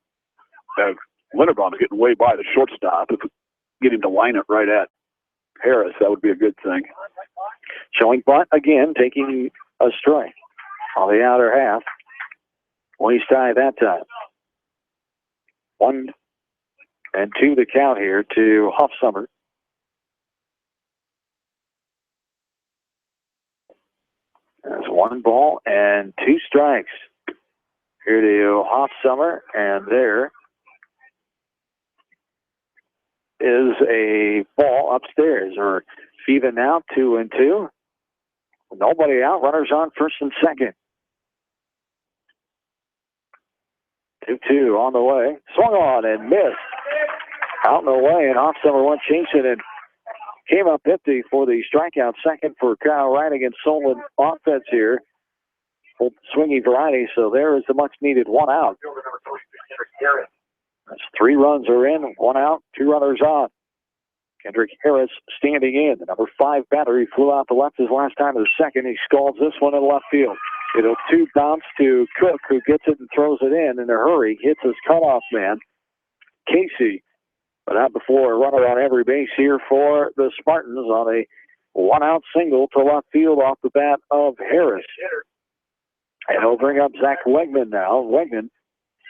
[SPEAKER 2] Linderbaum's getting way by the shortstop. If we get him to line it right at Harris, that would be a good thing.
[SPEAKER 1] Showing bunt again, taking a strike on the outer half. Waste tie that time. 1-2 the count here to Hoffsummer. There's 1 ball and 2 strikes here to Hoffsummer, and there is a ball upstairs. Or even now, 2-2. Nobody out. Runners on first and second. 2-2 on the way. Swung on and missed. Out in the way, and Hoffsummer went chasing and came up empty for the strikeout second for Kyle Wright against Solon offense here. Full swinging variety, so there is the much-needed 1 out. That's 3 runs are in, 1 out, 2 runners on. Kendrick Harris standing in. The number 5 batter, he flew out to left his last time in the second. He scalds this one in left field. It'll 2 bounce to Cook, who gets it and throws it in a hurry. Hits his cutoff man, Casey. But not before a runner on every base here for the Spartans on a 1-out single to left field off the bat of Harris. And he'll bring up Zach Wegman now. Wegman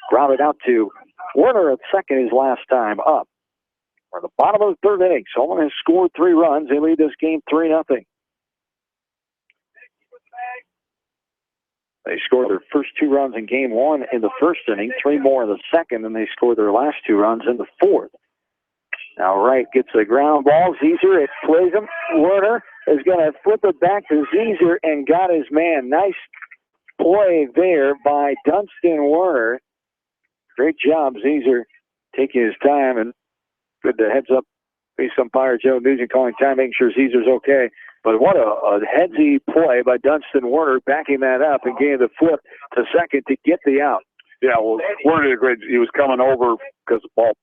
[SPEAKER 1] grounded out to Werner at second his last time up. We're at the bottom of the 3rd inning. Solon has scored 3 runs. They lead this game 3-0. They scored their first 2 runs in game 1 in the 1st inning, 3 more in the 2nd, and they scored their last 2 runs in the 4th. Now Wright gets a ground ball. Zizer, it plays him. Werner is going to flip it back to Zizer and got his man. Nice play there by Dunstan Werner. Great job, Zizer, taking his time, and good to heads up base umpire Joe Nugent calling time, making sure Zizer's okay. But what a headsy play by Dunstan Werner, backing that up and getting the flip to second to get the out.
[SPEAKER 2] Yeah, well, Werner did a great. He was coming over because the ball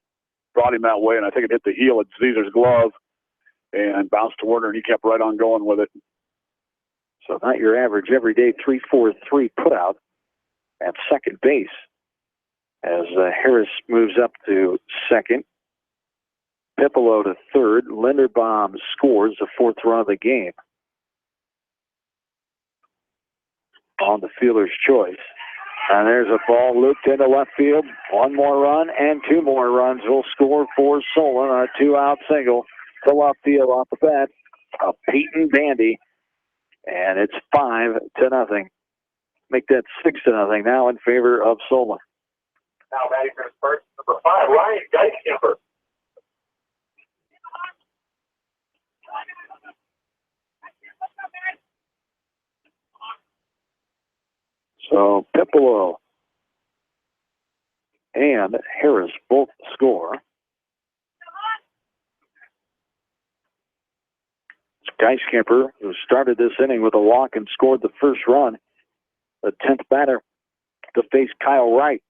[SPEAKER 2] brought him that way, and I think it hit the heel at Zizer's glove and bounced to Werner, and he kept right on going with it.
[SPEAKER 1] So not your average everyday 3-4-3 putout at second base as Harris moves up to second. Pipolo to third. Linderbaum scores the 4th run of the game on the fielder's choice. And there's a ball looped into left field. 1 more run and 2 more runs will score for Solon on a 2-out single to left field off the bat of Peyton Bandy. And it's 5-0. Make that 6-0 now in favor of Solon.
[SPEAKER 8] Now batting for first, number 5, Ryan Dykemper.
[SPEAKER 1] So Pipolo and Harris both score. Dykemper, who started this inning with a walk and scored the first run, the 10th batter to face Kyle Wright.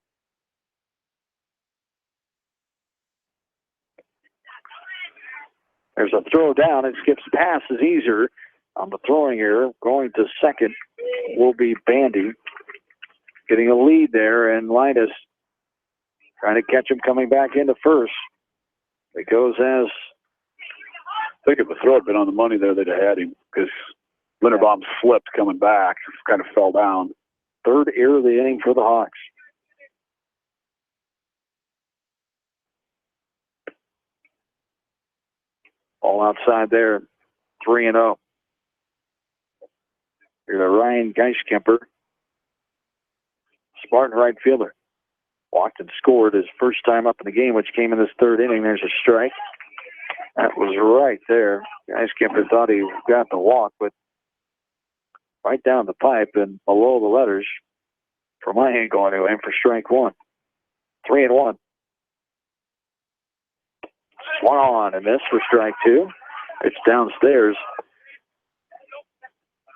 [SPEAKER 1] There's a throw down. It skips past Zizer on the throwing error. Going to second will be Bandy. Getting a lead there, and Linus trying to catch him coming back into first. It goes as
[SPEAKER 2] I think if the throw had been on the money there, they'd have had him because Linderbaum slipped coming back, kind of fell down.
[SPEAKER 1] third error of the inning for the Hawks. All outside there, 3-0. Here's Ryan Geiskemper, Spartan right fielder. Walked and scored his first time up in the game, which came in this third inning. There's a strike. That was right there. Geiskemper thought he got the walk, but right down the pipe and below the letters, from my angle anyway, for strike one. 3-1. Swung on and missed for strike two. It's downstairs.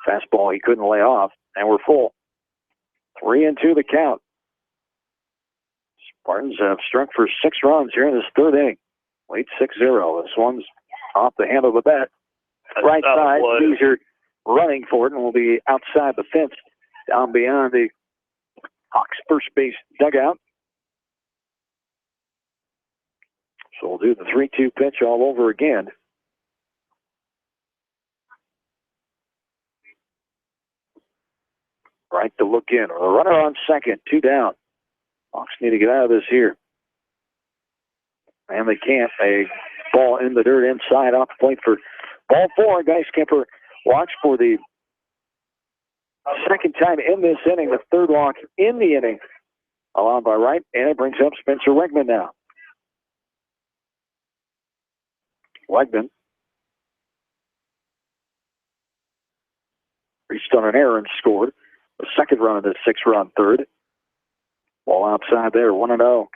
[SPEAKER 1] Fastball he couldn't lay off, and we're full. 3-2 the count. Spartans have struck for 6 runs here in this third inning. Late 6-0. This one's off the handle of the bat. Right side, these are running for it and will be outside the fence down beyond the Hawks first base dugout. So we'll do the 3-2 pitch all over again. Right to look in. The runner on second, 2 down. Hawks need to get out of this here. And they can't. A ball in the dirt inside off the plate for ball 4. Geiskemper walks for the second time in this inning, the third walk in the inning, allowed by Wright, and it brings up Spencer Wegman now. Wegman reached on an error and scored the second run of the 6-run third. Ball outside there, 1-0.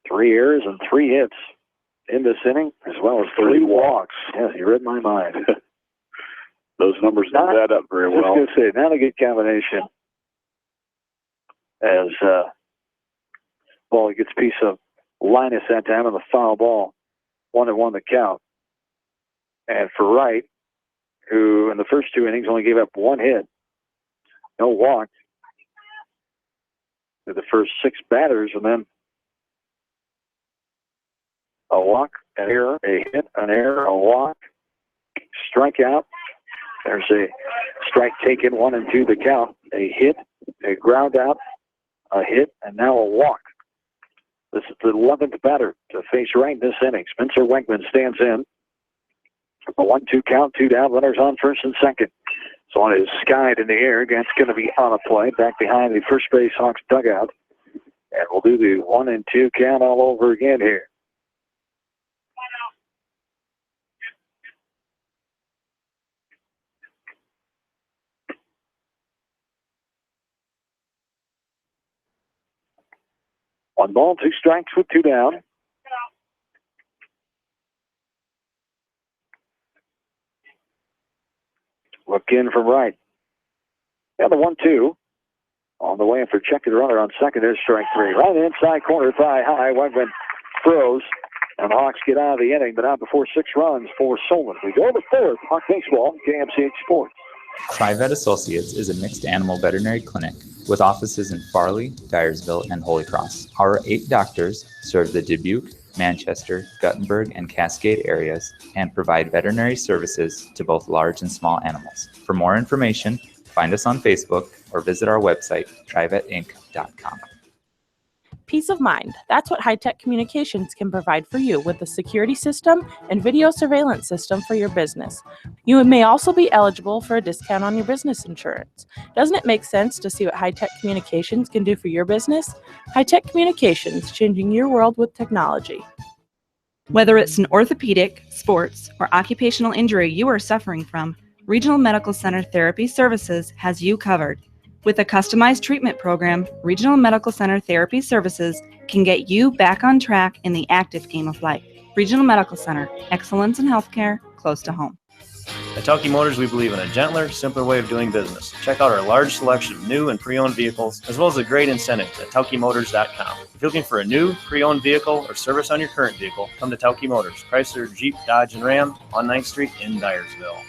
[SPEAKER 1] 3 errors and 3 hits in this inning, as well as 3 walks. Yes, you read my mind.
[SPEAKER 2] Those numbers don't add up very well.
[SPEAKER 1] I was going to say, not a good combination. As he gets a piece of Linus that time on the foul ball. 1-1 the count. And for Wright, who in the first 2 innings only gave up 1 hit, no walk, to the first 6 batters, and then a walk, an error, a hit, an error, a walk, strikeout. There's a strike taken, 1-2 the count. A hit, a ground out, a hit, and now a walk. This is the 11th batter to face Wright in this inning. Spencer Wegman stands in. A 1-2 count, 2 down, runners on first and second. So one is skied in the air. That's going to be on a play back behind the first base Hawks dugout. And we'll do the 1-2 count all over again here. One ball, 2 strikes with 2 down. Look in from Wright. Yeah, the 1-2. On the way for checking the runner on second. There's strike 3. Right inside corner, thigh high. Wegman throws, and the Hawks get out of the inning, but not before 6 runs for Solon. We go to 4th. Hawk Baseball, KMCH Sports.
[SPEAKER 19] TriVet Associates is a mixed animal veterinary clinic with offices in Farley, Dyersville, and Holy Cross. Our 8 doctors serve the Dubuque, Manchester, Guttenberg, and Cascade areas and provide veterinary services to both large and small animals. For more information, find us on Facebook or visit our website, trivetinc.com.
[SPEAKER 14] Peace of mind. That's what High-Tech Communications can provide for you with a security system and video surveillance system for your business. You may also be eligible for a discount on your business insurance. Doesn't it make sense to see what High-Tech Communications can do for your business? High-Tech Communications, changing your world with technology.
[SPEAKER 20] Whether it's an orthopedic, sports, or occupational injury you are suffering from, Regional Medical Center Therapy Services has you covered. With a customized treatment program, Regional Medical Center Therapy Services can get you back on track in the active game of life. Regional Medical Center, excellence in healthcare, close to home.
[SPEAKER 21] At Tauke Motors, we believe in a gentler, simpler way of doing business. Check out our large selection of new and pre-owned vehicles, as well as the great incentives at TaukeMotors.com. If you're looking for a new, pre-owned vehicle or service on your current vehicle, come to Tauke Motors, Chrysler, Jeep, Dodge, and Ram on 9th Street in Dyersville.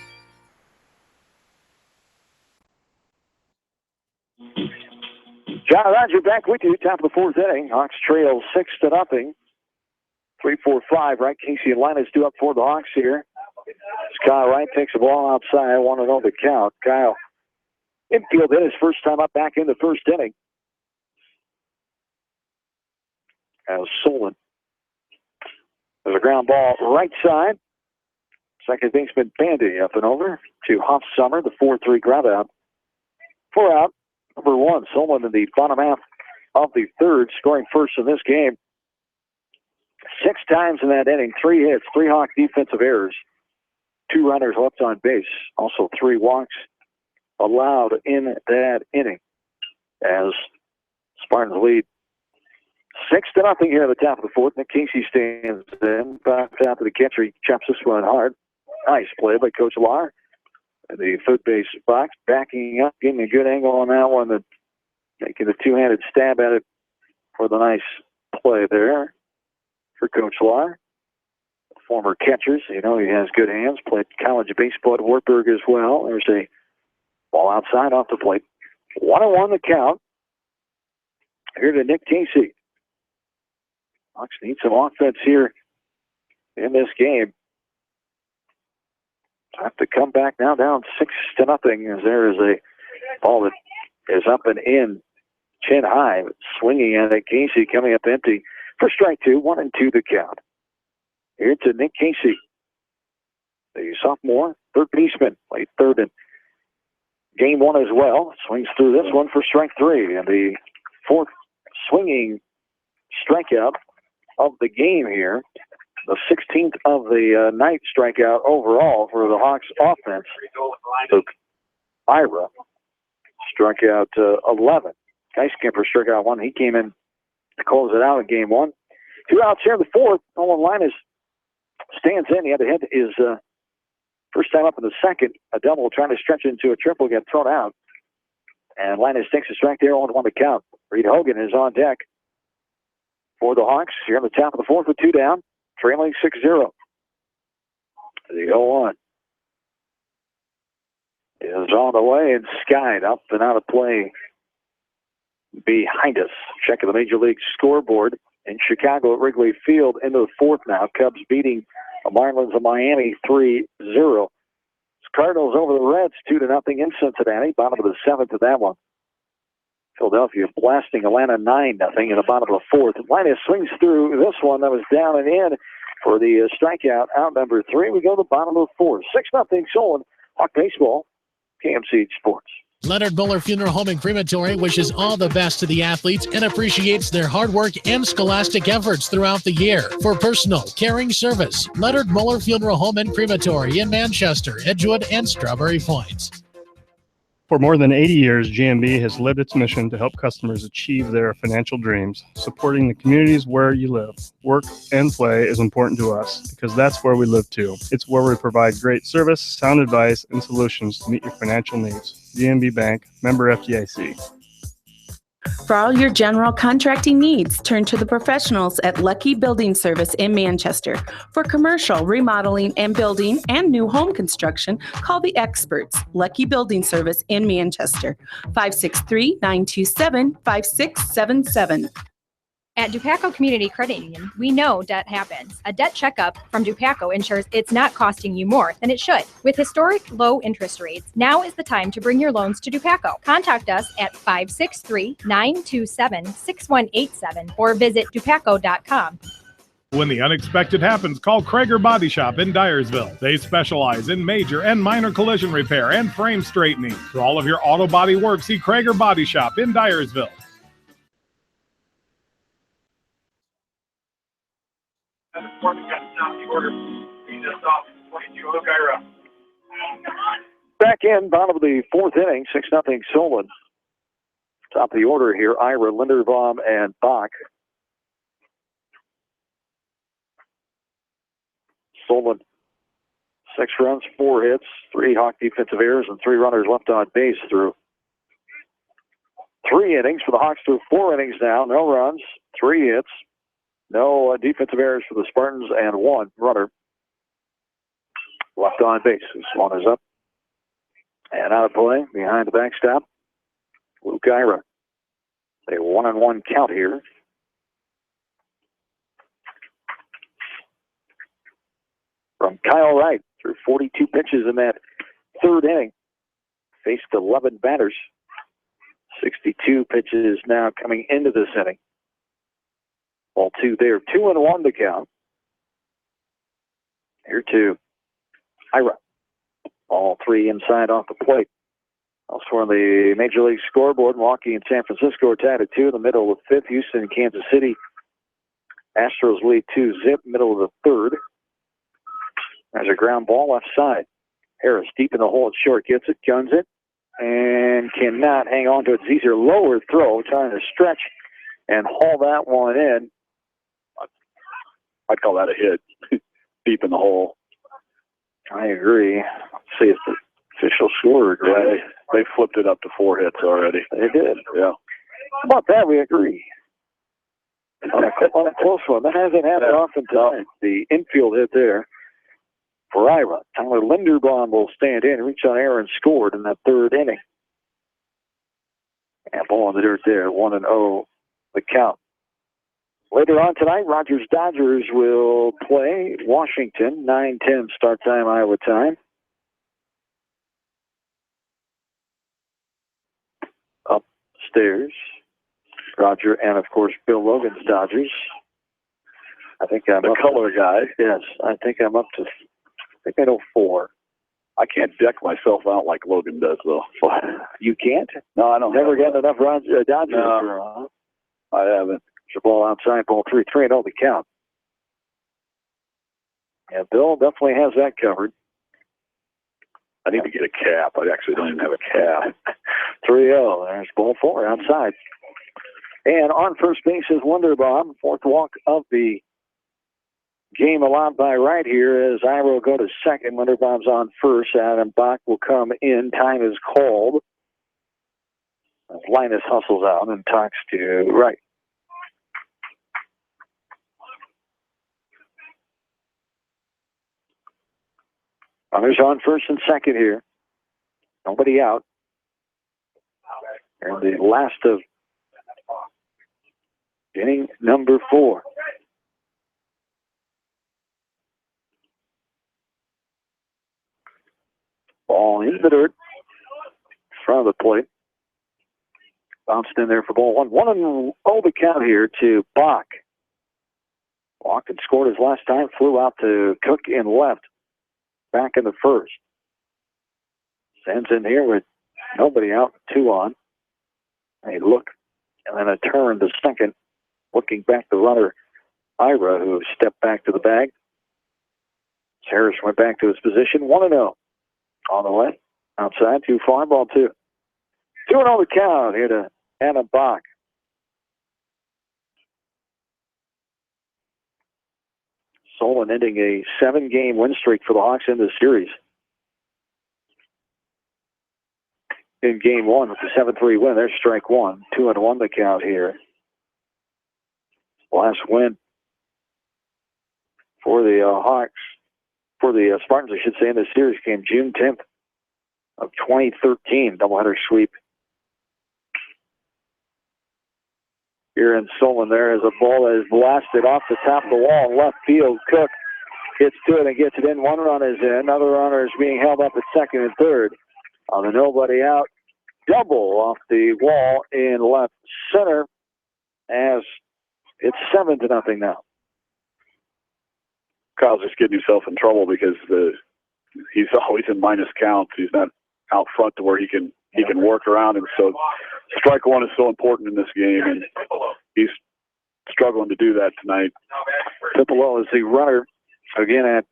[SPEAKER 1] John Roger back with you. Top of the fourth inning. Hawks trail 6-0. 3-4-5. Right, Casey and Linus due up for the Hawks here. Kyle Wright takes the ball outside. 1-0 the count. Kyle infield hit his first time up back in the first inning. As Solon. There's a ground ball right side. Second baseman Bandy up and over to Huff Summer, the 4-3 ground out. 4 out. Number 1, Solon in the bottom half of the third, scoring first in this game. 6 times in that inning, 3 hits, 3 Hawk defensive errors, 2 runners left on base, also 3 walks allowed in that inning. As Spartans lead 6-0 here at the top of the fourth. Nick Casey stands in, back out to the catcher. He chops this one hard. Nice play by Coach Lahr. The third base box, backing up, getting a good angle on that one, and making a two-handed stab at it for the nice play there for Coach Lahr. Former catchers, you know, he has good hands, played college baseball at Wartburg as well. There's a ball outside off the plate. 1-1 the count. Here to Nick Casey. Hawks need some offense here in this game. Have to come back now down 6-0 as there is a ball that is up and in, chin high, swinging at it. Casey coming up empty for strike 2, 1-2 the count. Here to Nick Casey, the sophomore, third baseman, played third in game 1 as well. Swings through this one for strike 3, and the fourth swinging strikeout of the game here. The 16th of the night strikeout overall for the Hawks offense. Luke Ira struck out 11. Geiskemper struck out 1. He came in to close it out in game 1. 2 outs here in the fourth. Nolan Linus stands in. He had to hit his first time up in the second. A double trying to stretch into a triple, get thrown out. And Linus takes a strike there, 1-1 to count. Reed Hogan is on deck for the Hawks here on the top of the fourth with 2 down. Trailing 6-0. The 0-1 is on the way and skied up and out of play behind us. Checking the Major League scoreboard in Chicago at Wrigley Field into the fourth now. Cubs beating the Marlins of Miami 3-0. Cardinals over the Reds 2-0 in Cincinnati. Bottom of the 7th of that one. Philadelphia blasting Atlanta 9-0 in the bottom of the 4th. Linus swings through this one that was down and in for the strikeout out number 3. We go to the bottom of the 4th. 6-0 Solon. Hawk Baseball, KMC Sports.
[SPEAKER 4] Leonard Muller Funeral Home and Crematory wishes all the best to the athletes and appreciates their hard work and scholastic efforts throughout the year. For personal, caring service, Leonard Muller Funeral Home and Crematory in Manchester, Edgewood, and Strawberry Points.
[SPEAKER 5] For more than 80 years, GMB has lived its mission to help customers achieve their financial dreams. Supporting the communities where you live, work, and play is important to us because that's where we live too. It's where we provide great service, sound advice, and solutions to meet your financial needs. GMB Bank, member FDIC.
[SPEAKER 22] For all your general contracting needs, turn to the professionals at Lucky Building Service in Manchester. For commercial, remodeling, and building and new home construction, call the experts, Lucky Building Service in Manchester, 563-927-5677.
[SPEAKER 23] At Dupaco Community Credit Union, we know debt happens. A debt checkup from Dupaco ensures it's not costing you more than it should. With historic low interest rates, now is the time to bring your loans to Dupaco. Contact us at 563-927-6187 or visit dupaco.com.
[SPEAKER 3] When the unexpected happens, call Krager Body Shop in Dyersville. They specialize in major and minor collision repair and frame straightening. For all of your auto body work, see Krager Body Shop in Dyersville.
[SPEAKER 1] Back in, bottom of the 4th inning, 6-0 Solon. Top of the order here, Ira, Linderbaum, and Bach. Solon, 6 runs, 4 hits, 3 Hawk defensive errors, and 3 runners left on base through 3 innings for the Hawks through 4 innings now. No runs, 3 hits. No defensive errors for the Spartans, and 1 runner left on base. This one is up and out of play behind the backstop. Luke Ira. A 1-1 count here. From Kyle Wright through 42 pitches in that third inning. Faced 11 batters. 62 pitches now coming into this inning. Ball 2 there. 2-1 to count. Here 2. Ira. Ball 3 inside off the plate. Elsewhere on the Major League scoreboard, Milwaukee and San Francisco are tied at 2 in the middle of the 5th. Houston and Kansas City. Astros lead 2-zip, middle of the 3rd. There's a ground ball left side. Harris deep in the hole at short, gets it, guns it, and cannot hang on to it. Zezer lower throw, trying to stretch and haul that one in.
[SPEAKER 2] I'd call that a hit. Deep in the hole.
[SPEAKER 1] I agree. Let's see if the official scored.
[SPEAKER 2] Yeah, they flipped it up to 4 hits already.
[SPEAKER 1] They did.
[SPEAKER 2] Yeah.
[SPEAKER 1] How about that? We agree. On a close one. That hasn't happened often tonight. The infield hit there for Ira. Tyler Linderbaum will stand in, reach on air, and scored in that third inning. And ball on the dirt there, 1-0 the count. Later on tonight, Rogers-Dodgers will play Washington, 9:10 start time, Iowa time. Upstairs, Roger and, of course, Bill Logan's Dodgers. I think I'm
[SPEAKER 2] the color guy.
[SPEAKER 1] Yes, I think I'm up to, I think I know 4.
[SPEAKER 2] I can't deck myself out like Logan does, though.
[SPEAKER 1] You can't?
[SPEAKER 2] No, I don't.
[SPEAKER 1] Never gotten enough Dodgers.
[SPEAKER 2] No, I haven't.
[SPEAKER 1] The ball outside, ball 3, 3-0 the count. Yeah, Bill definitely has that covered.
[SPEAKER 2] I need to get a cap. I actually don't even have a cap.
[SPEAKER 1] 3-0. There's ball 4 outside. And on first base is Wunderbaum. 4th walk of the game allowed by Wright here as Ira will go to second. Wunderbaum's on first. Adam Bach will come in. Time is called. As Linus hustles out and talks to Wright. Runners on first and second here. Nobody out. And the last of inning number 4. Ball in the dirt. In front of the plate. Bounced in there for ball 1. 1-0 the count here to Bach. Walked and scored his last time. Flew out to Cook in left. Back in the first. Sends in here with nobody out, 2 on. A look and then a turn to second. Looking back the runner, Ira, who stepped back to the bag. Harris went back to his position. 1-0 on the way. Outside, too far, ball 2. 2-0 the count here to Adam Bach. Solon ending a 7-game win streak for the Hawks in this series. In game 1 with the 7-3 win, there's strike 1. 2-1 the count here. Last win for the Hawks, for the Spartans, I should say, in this series came June 10th of 2013, doubleheader sweep. Here in Solon, there is a ball that is blasted off the top of the wall in left field. Cook gets to it and gets it in. 1 run is in. Another runner is being held up at second and third. On the nobody out, double off the wall in left center as it's 7-0 now.
[SPEAKER 2] Kyle's just getting himself in trouble because he's always in minus counts. He's not out front to where he can work around, and so strike 1 is so important in this game, and he's struggling to do that tonight.
[SPEAKER 1] Pipolo is the runner again at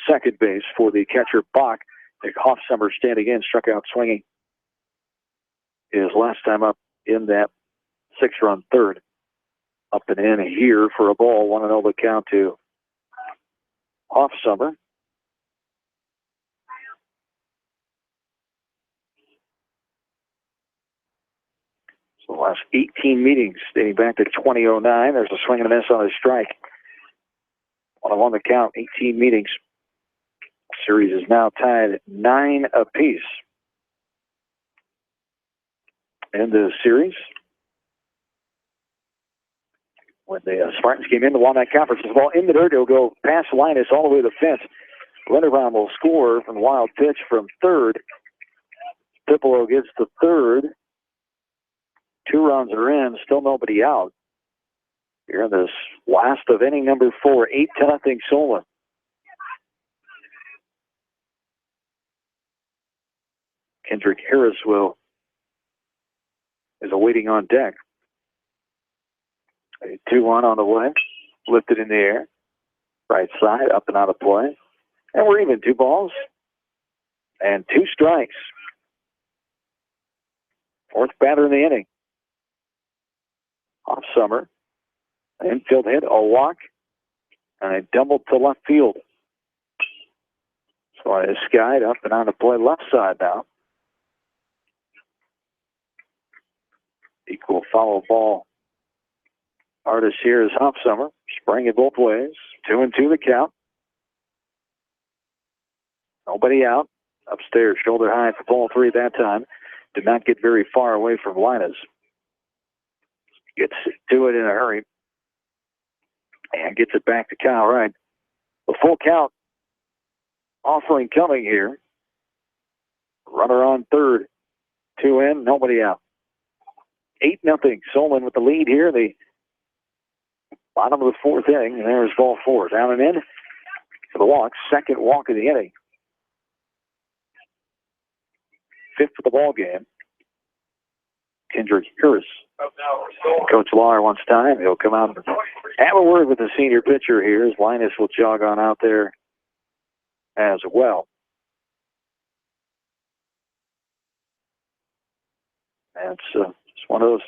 [SPEAKER 1] second base for the catcher Bach. Nick Hoffsummer standing in, struck out swinging his last time up in that 6-run third. Up and in here for a ball. 1-0 the count to Hoffsummer. So the last 18 meetings dating back to 2009. There's a swing and a miss on a strike. 1-1 the count, 18 meetings. Series is now tied 9 apiece. in the series. When the Spartans came in the Walnut Conference, the ball in the dirt, it'll go past Linus all the way to the fence. Linderbaum will score from the wild pitch from third. Pipolo gets the third. 2 runs are in, still nobody out. Here in this last of inning number 4, 8-0 Solon. Kendrick Harris is awaiting on deck. A 2-1 on the way, lifted in the air. Right side, up and out of play. And we're even, 2 balls and 2 strikes. 4th batter in the inning. Off Summer. Infield hit, a walk, and a double to left field. So it's skied up and on the play left side now. Equal follow ball. Artist here is Off Summer. Spraying it both ways. 2-2 the count. Nobody out. Upstairs, shoulder high for ball 3 at that time. Did not get very far away from Linus. Gets to it in a hurry. And gets it back to Kyle Wright. The full count offering coming here. Runner on third. 2 in, nobody out. 8-0. Solon with the lead here. The bottom of the 4th inning. And there's ball 4. Down and in for the walk. 2nd walk of the inning. 5th of the ball game. Kendrick Harris. Coach Lahr wants time. He'll come out and have a word with the senior pitcher here as Linus will jog on out there as well. And it's one of those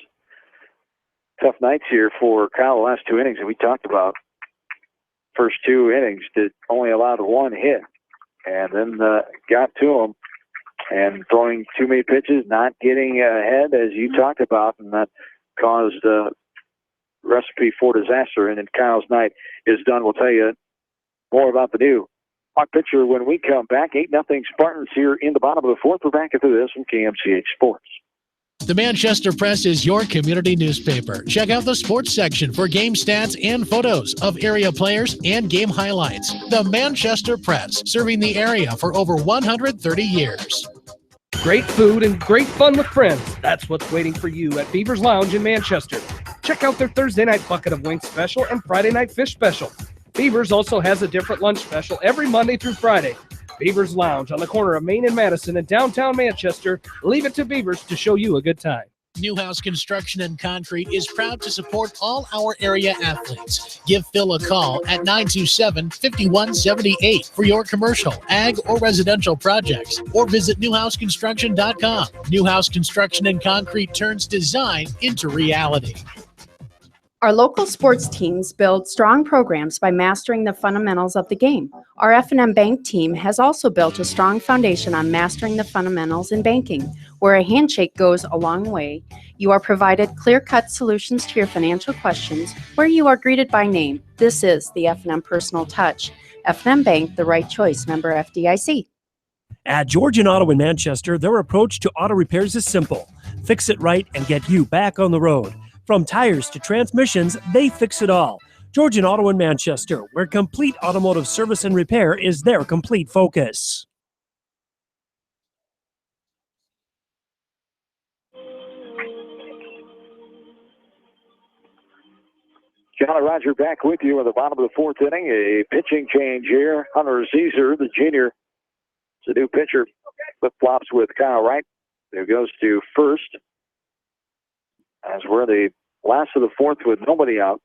[SPEAKER 1] tough nights here for Kyle the last 2 innings that we talked about. First 2 innings that only allowed 1 hit and then got to him and throwing too many pitches, not getting ahead as you talked about, and that caused a recipe for disaster. And then Kyle's night is done. We'll tell you more about the new hot pitcher when we come back. 8-0 Spartans here in the bottom of the 4th. We're back after this from KMCH Sports.
[SPEAKER 4] The Manchester Press is your community newspaper. Check out the sports section for game stats and photos of area players and game highlights. The Manchester Press, serving the area for over 130 years.
[SPEAKER 11] Great food and great fun with friends. That's what's waiting for you at Beaver's Lounge in Manchester. Check out their Thursday night bucket of wings special and Friday night fish special. Beaver's also has a different lunch special every Monday through Friday. Beaver's Lounge on the corner of Main and Madison in downtown Manchester. Leave it to Beaver's to show you a good time.
[SPEAKER 4] Newhouse Construction and Concrete is proud to support all our area athletes. Give Phil a call at 927-5178 for your commercial, ag, or residential projects, or visit newhouseconstruction.com. Newhouse Construction and Concrete turns design into reality.
[SPEAKER 6] Our local sports teams build strong programs by mastering the fundamentals of the game. Our F&M Bank team has also built a strong foundation on mastering the fundamentals in banking, where a handshake goes a long way. You are provided clear-cut solutions to your financial questions, where you are greeted by name. This is the F&M Personal Touch. F&M Bank, the right choice, member FDIC.
[SPEAKER 13] At Georgian Auto in Manchester, their approach to auto repairs is simple. Fix it right and get you back on the road. From tires to transmissions, they fix it all. Georgian Auto in Manchester, where complete automotive service and repair is their complete focus.
[SPEAKER 1] John and Roger back with you in the bottom of the 4th inning. A pitching change here. Hunter Caesar, the junior, is a new pitcher. Flip-flops with Kyle Wright, who goes to first. As we're the last of the 4th with nobody out.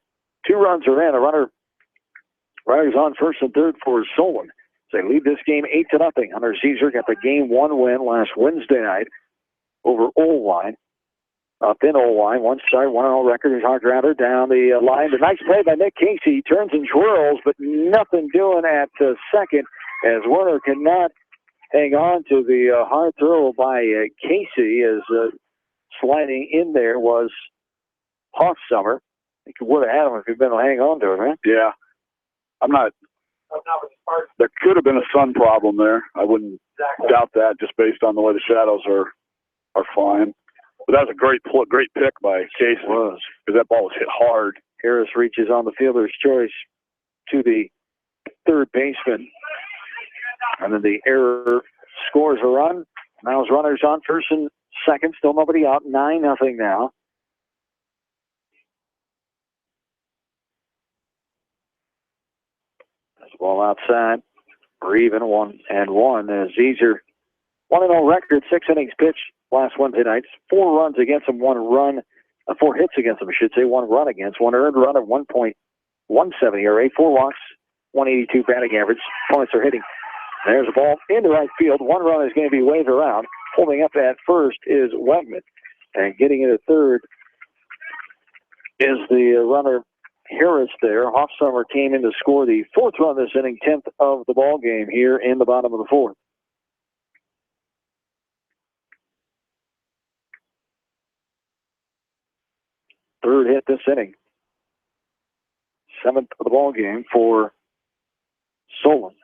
[SPEAKER 1] 2 runs are in. A runner's on first and third for Solon. They lead this game 8-0. Hunter Caesar got the game 1 win last Wednesday night over Old Up in Old 1 start, 1-0 record. His hard grounder down the line. The nice play by Nick Casey. He turns and twirls, but nothing doing at second as Werner cannot hang on to the hard throw by Casey as sliding in there was Hawk Summer. I think he would have had him if he'd been able to hang on to it, right?
[SPEAKER 2] Yeah. There could have been a sun problem there. I wouldn't doubt that just based on the way the shadows are flying. But that was a great pick by Casey. It was. Because that ball was hit hard.
[SPEAKER 1] Harris reaches on the fielder's choice to the third baseman. And then the error scores a run. Now his runners on first and second. Still nobody out. 9-0 now. There's the ball outside. We're even 1-1 as Zezer 1-0 record, 6 innings pitched last Wednesday night. 4 runs against him, 4 hits against him, I should say, 1 run against, 1 earned run of 1.17 ERA, 4 walks, 182 batting average. Opponents are hitting. There's a ball into right field. 1 run is going to be waved around. Holding up at first is Wegman. And getting into third is the runner Harris there. Hoffsummer came in to score the 4th run this inning, 10th of the ball game here in the bottom of the 4th. Third hit this inning. 7th of the ball game for Solon.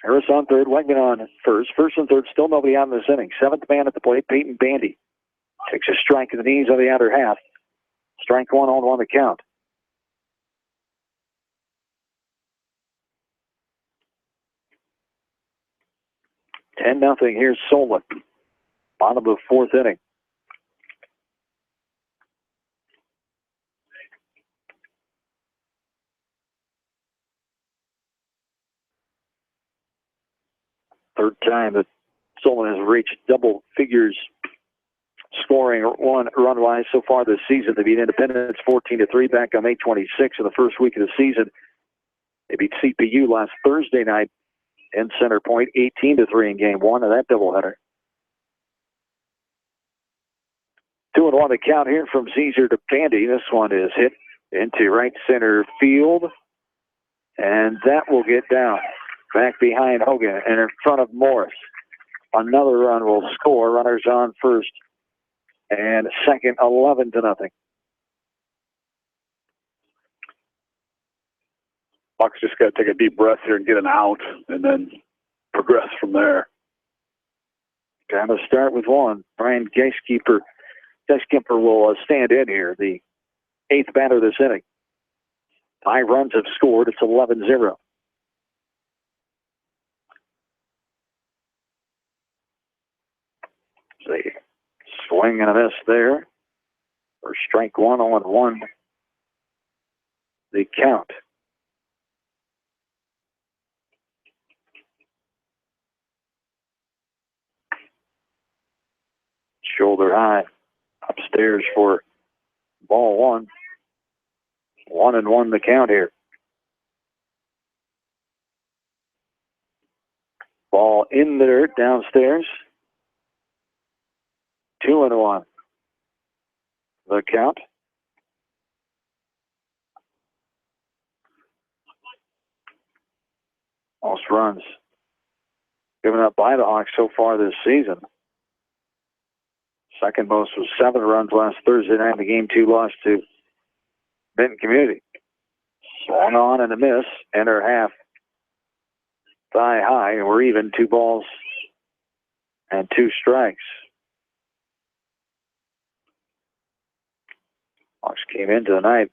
[SPEAKER 1] Harris on third, Wegman on first. First and third, still nobody on this inning. 7th man at the plate, Peyton Bandy. Takes a strike in the knees of the outer half. Strike 1 on the count. Ten nothing. Here's Solon. Bottom of the 4th inning. Third time that Solon has reached double figures scoring run-wise so far this season. They beat Independence 14-3 back on May 26th in the first week of the season. They beat CPU last Thursday night in Center Point 18-3 in Game 1 of that doubleheader. 2-1 the count here from Zezer to Bandy. This one is hit into right center field, and that will get down. Back behind Hogan and in front of Morris. Another run will score. Runners on first and second, 11-0.
[SPEAKER 2] Bucks just got to take a deep breath here and get an out and then progress from there.
[SPEAKER 1] Got to start with one. Brian Geiskemper will stand in here, the 8th batter this inning. 5 runs have scored. It's 11-0. They swing and a miss there. For strike 1 on 1. The count. Shoulder high. Upstairs for ball 1. 1-1 the count here. Ball in the dirt downstairs. 2-1 the count. Most runs given up by the Hawks so far this season. Second most was 7 runs last Thursday night in the Game 2 loss to Benton Community. Swung on and a miss. Enter half thigh high, and we're even 2 balls and 2 strikes. Hawks came into the night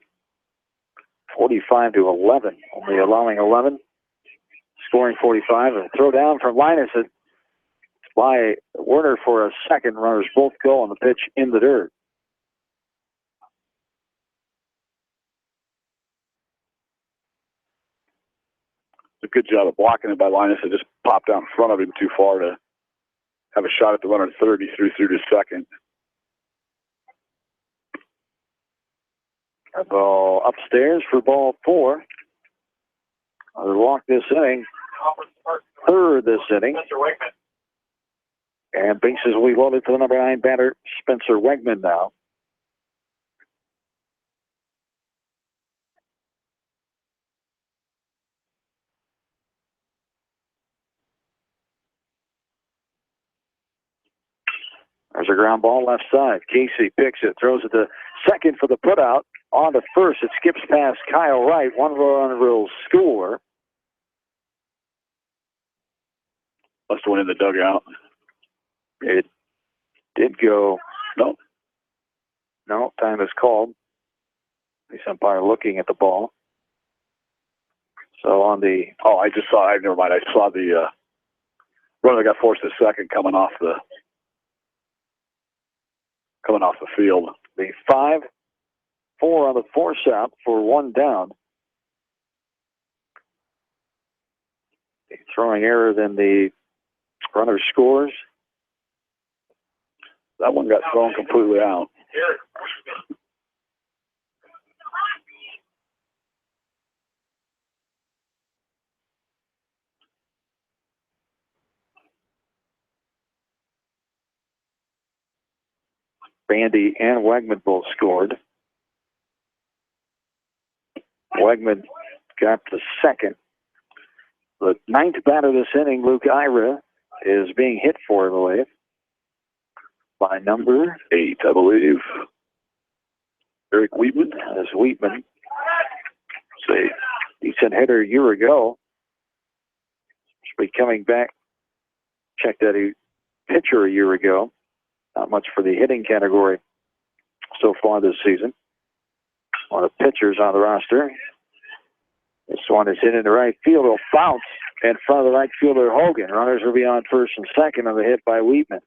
[SPEAKER 1] 45-11, only allowing 11, scoring 45. And throw down from Linus by Werner for a second. Runners both go on the pitch in the dirt.
[SPEAKER 2] A good job of blocking it by Linus. It just popped out in front of him too far to have a shot at the runner at third. He threw to second.
[SPEAKER 1] A ball upstairs for ball 4. Another walk this inning. Third this inning. And bases will be loaded for the number 9 batter, Spencer Wegman now. There's a ground ball left side. Casey picks it, throws it to second for the putout. On to first, it skips past Kyle Wright. 1 run will score.
[SPEAKER 2] Must have went in the dugout.
[SPEAKER 1] It did go.
[SPEAKER 2] No.
[SPEAKER 1] No, time is called. The umpire looking at the ball. So on the.
[SPEAKER 2] Oh, I just saw. Never mind. I saw the runner that got forced to second coming off the field.
[SPEAKER 1] The 5-4 on the force out for one down. A throwing error, then the runner scores.
[SPEAKER 2] That one got thrown completely out.
[SPEAKER 1] Bandy and Wegman both scored. Wegman got the second. The ninth batter this inning, Luke Ira, is being hit for, I believe, by number
[SPEAKER 2] 8, I believe. Eric Wheatman.
[SPEAKER 1] As Wheatman, a decent hitter a year ago. Should be coming back. Checked that he pitcher a year ago. Not much for the hitting category so far this season. One of the pitchers on the roster. This one is hit in the right field. It'll bounce in front of the right fielder, Hogan. Runners will be on first and second on the hit by Wheatman.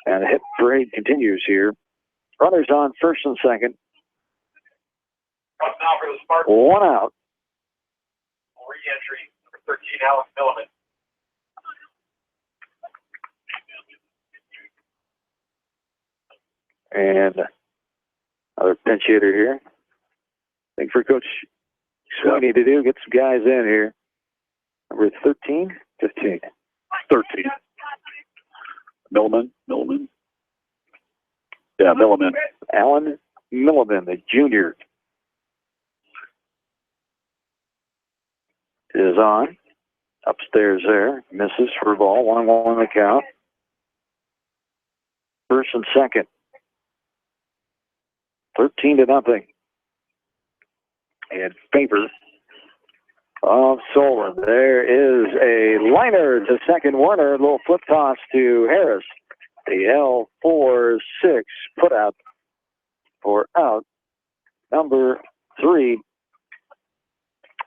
[SPEAKER 1] And the hit parade continues here. Runners on first and second. One out.
[SPEAKER 8] Re-entry, number 13, Alex Milliman.
[SPEAKER 1] And another pinch hitter here. I think for Coach Sweeney to do, get some guys in here. Number 13, 15.
[SPEAKER 2] 13. Milliman. Yeah, Milliman.
[SPEAKER 1] Alan Milliman, the junior, is on. Upstairs there. Misses for a ball. 1-1 the count. First and second. 13-0. In favor of Solon. There is a liner to second. Warner, a little flip toss to Harris. The L4-6 put out for out number 3.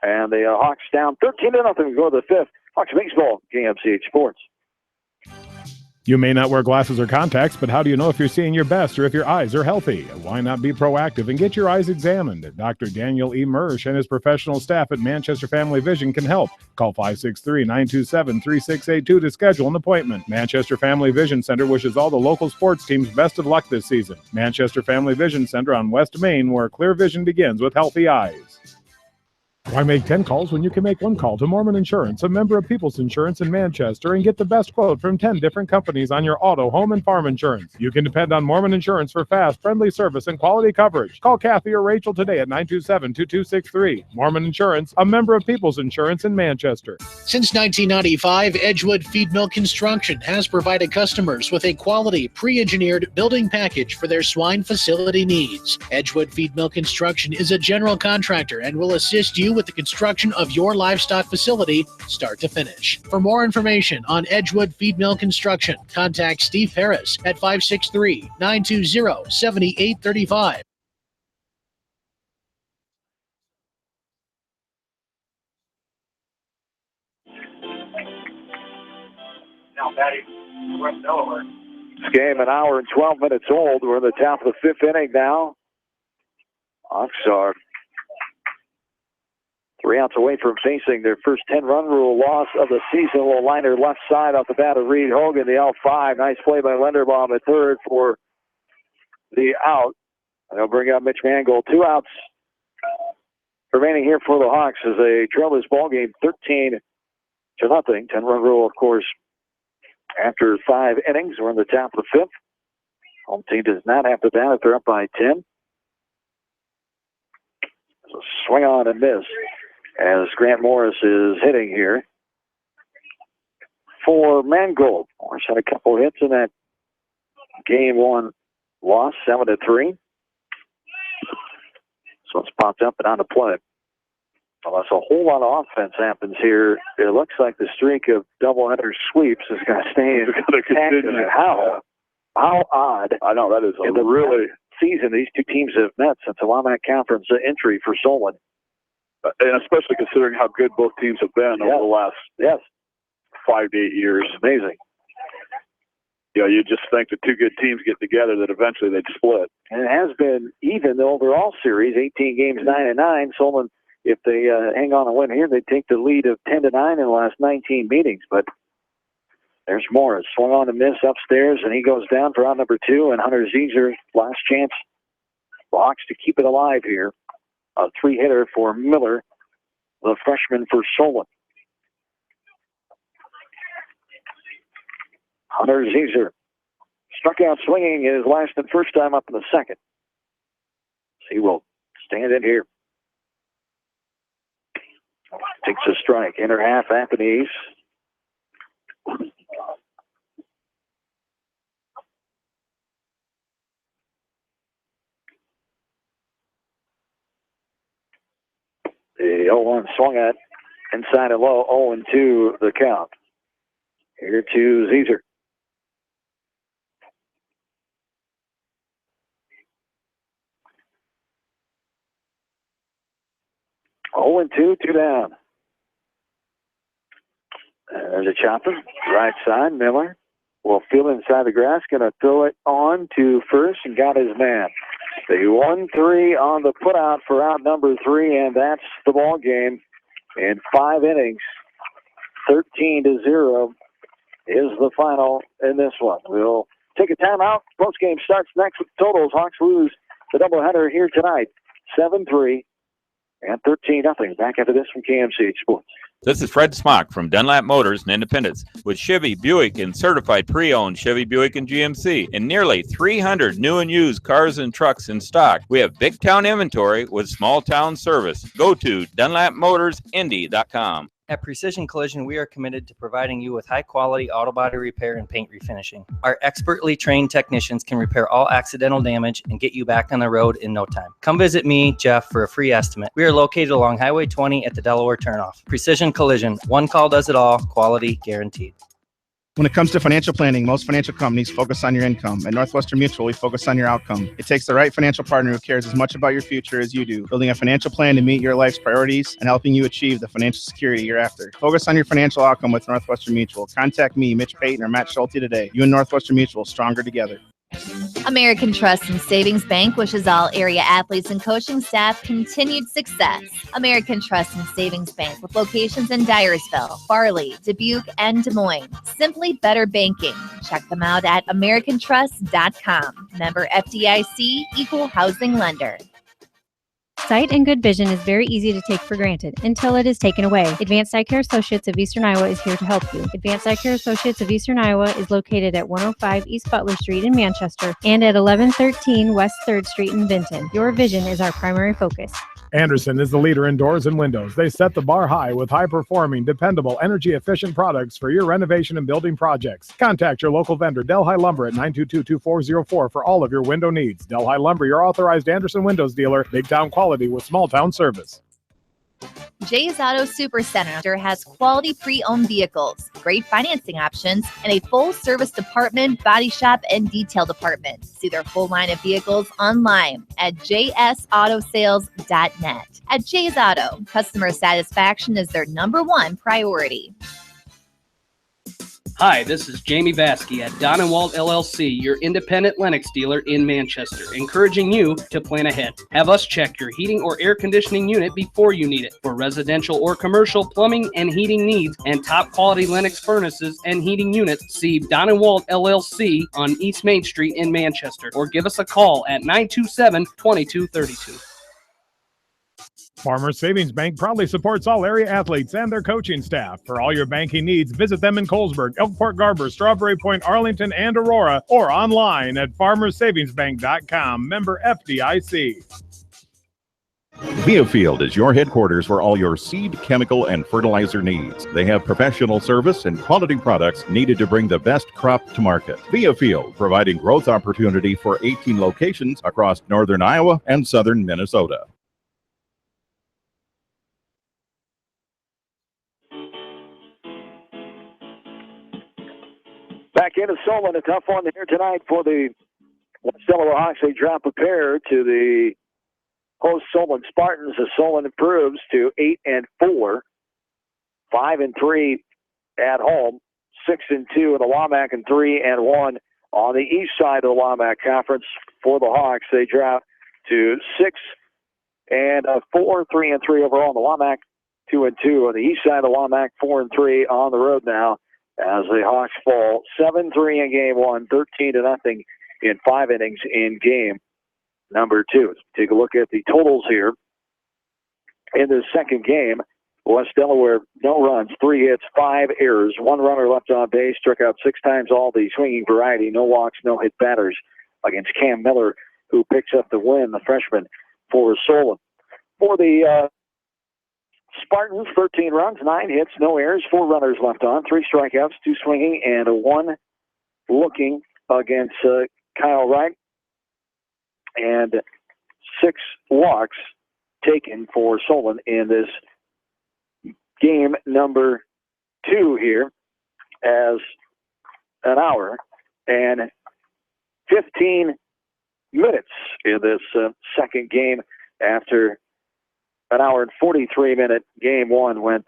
[SPEAKER 1] And the Hawks down 13-0 to go to the 5th. Hawks baseball, KMCH Sports.
[SPEAKER 3] You may not wear glasses or contacts, but how do you know if you're seeing your best or if your eyes are healthy? Why not be proactive and get your eyes examined? Dr. Daniel E. Mersch and his professional staff at Manchester Family Vision can help. Call 563-927-3682 to schedule an appointment. Manchester Family Vision Center wishes all the local sports teams best of luck this season. Manchester Family Vision Center on West Main, where clear vision begins with healthy eyes. Why make 10 calls when you can make one call to Mormon Insurance, a member of People's Insurance in Manchester, and get the best quote from 10 different companies on your auto, home, and farm insurance? You can depend on Mormon Insurance for fast, friendly service and quality coverage. Call Kathy or Rachel today at 927-2263. Mormon Insurance, a member of People's Insurance in Manchester.
[SPEAKER 4] Since 1995, Edgewood Feed Mill Construction has provided customers with a quality, pre-engineered building package for their swine facility needs. Edgewood Feed Mill Construction is a general contractor and will assist you with the construction of your livestock facility, start to finish. For more information on Edgewood Feed Mill Construction, contact Steve Harris at 563-920-7835.
[SPEAKER 8] Now batting West Delaware.
[SPEAKER 1] This game an hour and 12 minutes old. We're in the top of the 5th inning now. Hawks are 3 outs away from facing their first 10-run rule loss of the season. A little liner left side off the bat of Reed Hogan, the L5. Nice play by Linderbaum at third for the out. And they'll bring out Mitch Mangold. 2 outs remaining here for the Hawks as they trail this ball game 13-0. 10-run rule, of course, after 5 innings. We're in the top of the 5th. Home team does not have to bat if they're up by 10. So swing on and miss as Grant Morris is hitting here for Mangold. Morris had a couple hits in that game 1 loss, 7-3. So it's popped up and on the play. Unless a whole lot of offense happens here, it looks like the streak of doubleheader sweeps is going to stay intact. How odd.
[SPEAKER 2] I know, that is
[SPEAKER 1] in the
[SPEAKER 2] really
[SPEAKER 1] season these two teams have met since the Wilmette Conference entry for Solon.
[SPEAKER 2] And especially considering how good both teams have been over the last 5 to 8 years.
[SPEAKER 1] Amazing.
[SPEAKER 2] Yeah, you just think the two good teams get together that eventually they'd split.
[SPEAKER 1] And it has been even the overall series, 18 games, 9-9. Solon, if they hang on and win here, they take the lead of 10-9 in the last 19 meetings. But there's more. It's swung on to miss upstairs, and he goes down for out number 2. And Hunter Zeeser, last chance, blocks to keep it alive here. A 3-hitter for Miller, the freshman for Solon. Hunter Zeeser struck out swinging his last and first time up in the second. He will stand in here. Takes a strike. Inner half, Athens. The 0-1 swung at inside and low, 0-2 the count. Here to Zeeser. Oh, and 2 down. There's a chopper, right side. Miller will field inside the grass, going to throw it on to first and got his man. The 1-3 on the putout for out number 3, and that's the ball game. In 5 innings, 13-0 is the final in this one. We'll take a timeout. Post game starts next with totals. Hawks lose the doubleheader here tonight, 7-3 and 13-0. Back after this from KMCH Sports.
[SPEAKER 7] This is Fred Smock from Dunlap Motors and Independence with Chevy, Buick, and certified pre-owned Chevy, Buick, and GMC, and nearly 300 new and used cars and trucks in stock. We have big town inventory with small town service. Go to DunlapMotorsIndy.com.
[SPEAKER 10] At Precision Collision, we are committed to providing you with high-quality auto body repair and paint refinishing. Our expertly trained technicians can repair all accidental damage and get you back on the road in no time. Come visit me, Jeff, for a free estimate. We are located along Highway 20 at the Delaware turnoff. Precision Collision, one call does it all, quality guaranteed.
[SPEAKER 12] When it comes to financial planning, most financial companies focus on your income. At Northwestern Mutual, we focus on your outcome. It takes the right financial partner who cares as much about your future as you do, building a financial plan to meet your life's priorities and helping you achieve the financial security you're after. Focus on your financial outcome with Northwestern Mutual. Contact me, Mitch Payton, or Matt Schulte today. You and Northwestern Mutual, stronger together.
[SPEAKER 9] American Trust and Savings Bank wishes all area athletes and coaching staff continued success. American Trust and Savings Bank with locations in Dyersville, Farley, Dubuque, and Des Moines. Simply better banking. Check them out at AmericanTrust.com. Member FDIC, equal housing lender.
[SPEAKER 24] Sight and good vision is very easy to take for granted until it is taken away. Advanced Eye Care Associates of Eastern Iowa is here to help you. Advanced Eye Care Associates of Eastern Iowa is located at 105 East Butler Street in Manchester and at 1113 West 3rd Street in Vinton. Your vision is our primary focus.
[SPEAKER 3] Anderson is the leader in doors and windows. They set the bar high with high-performing, dependable, energy-efficient products for your renovation and building projects. Contact your local vendor, Delhi Lumber, at 922-2404 for all of your window needs. Delhi Lumber, your authorized Anderson Windows dealer, big-town quality with small-town service.
[SPEAKER 9] Jay's Auto Supercenter has quality pre-owned vehicles, great financing options, and a full-service department, body shop, and detail department. See their full line of vehicles online at jsautosales.net. At Jay's Auto, customer satisfaction is their #1 priority.
[SPEAKER 11] Hi, this is Jamie Vaskey at Don & Walt LLC, your independent Lennox dealer in Manchester, encouraging you to plan ahead. Have us check your heating or air conditioning unit before you need it. For residential or commercial plumbing and heating needs and top quality Lennox furnaces and heating units, see Don & Walt LLC on East Main Street in Manchester, or give us a call at 927-2232.
[SPEAKER 3] Farmers Savings Bank proudly supports all area athletes and their coaching staff. For all your banking needs, visit them in Colesburg, Elkport Garber, Strawberry Point, Arlington, and Aurora, or online at farmersavingsbank.com. Member FDIC.
[SPEAKER 25] Viafield is your headquarters for all your seed, chemical, and fertilizer needs. They have professional service and quality products needed to bring the best crop to market. Viafield, providing growth opportunity for 18 locations across northern Iowa and southern Minnesota.
[SPEAKER 1] Back into Solon, a tough one here tonight for the West Delaware Hawks. They drop a pair to the host Solon Spartans as Solon improves to 8-4, 5-3 at home, 6-2 in the WAMAC, and 3-1 on the east side of the WAMAC Conference. For the Hawks, they drop to 6-4, 3-3 overall in the WAMAC, 2-2 on the east side of the WAMAC, 4-3 on the road now, as the Hawks fall 7-3 in game one, 13-0 in 5 innings in game number 2. Take a look at the totals here. In the second game, West Delaware, no runs, 3 hits, 5 errors, 1 runner left on base, struck out 6 times, all the swinging variety, no walks, no hit batters against Cam Miller, who picks up the win, the freshman for Solon. For the Spartans, 13 runs, 9 hits, no errors, 4 runners left on, 3 strikeouts, 2 swinging, and 1 looking against Kyle Wright, and 6 walks taken for Solon in this game number 2 here, as an hour and 15 minutes in this second game after an hour and 43-minute game 1 went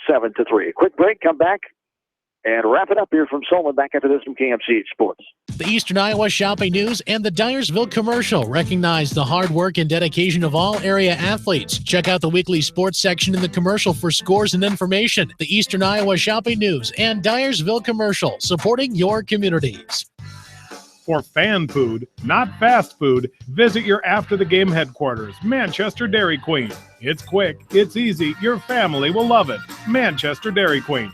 [SPEAKER 1] 7-3. A quick break, come back, and wrap it up here from Solon. Back after this from KMC Sports.
[SPEAKER 4] The Eastern Iowa Shopping News and the Dyersville Commercial recognize the hard work and dedication of all area athletes. Check out the weekly sports section in the commercial for scores and information. The Eastern Iowa Shopping News and Dyersville Commercial, supporting your communities.
[SPEAKER 3] For fan food, not fast food, visit your after-the-game headquarters, Manchester Dairy Queen. It's quick, it's easy, your family will love it. Manchester Dairy Queen.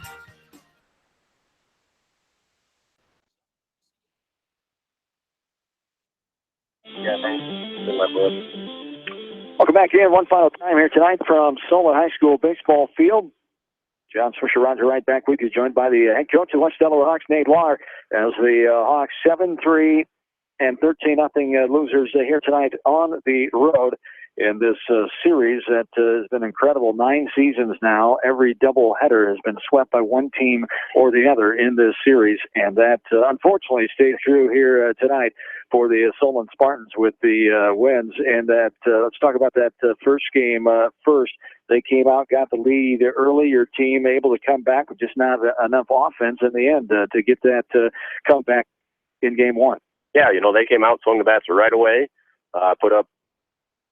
[SPEAKER 1] Welcome back in one final time here tonight from Solon High School baseball field. John Swisher, Roger Wright back with you, joined by the head coach of West Delaware Hawks, Nate Lahr, as the Hawks 7-3 and 13-0 losers here tonight on the road in this series that has been incredible. 9 seasons now. Every doubleheader has been swept by one team or the other in this series, and that unfortunately stayed true here tonight for the Solon Spartans with the wins. And that let's talk about that first game first. They came out, got the lead early. Your team able to come back with just not enough offense in the end to get that comeback in game 1.
[SPEAKER 15] Yeah, they came out, swung the bats right away, put up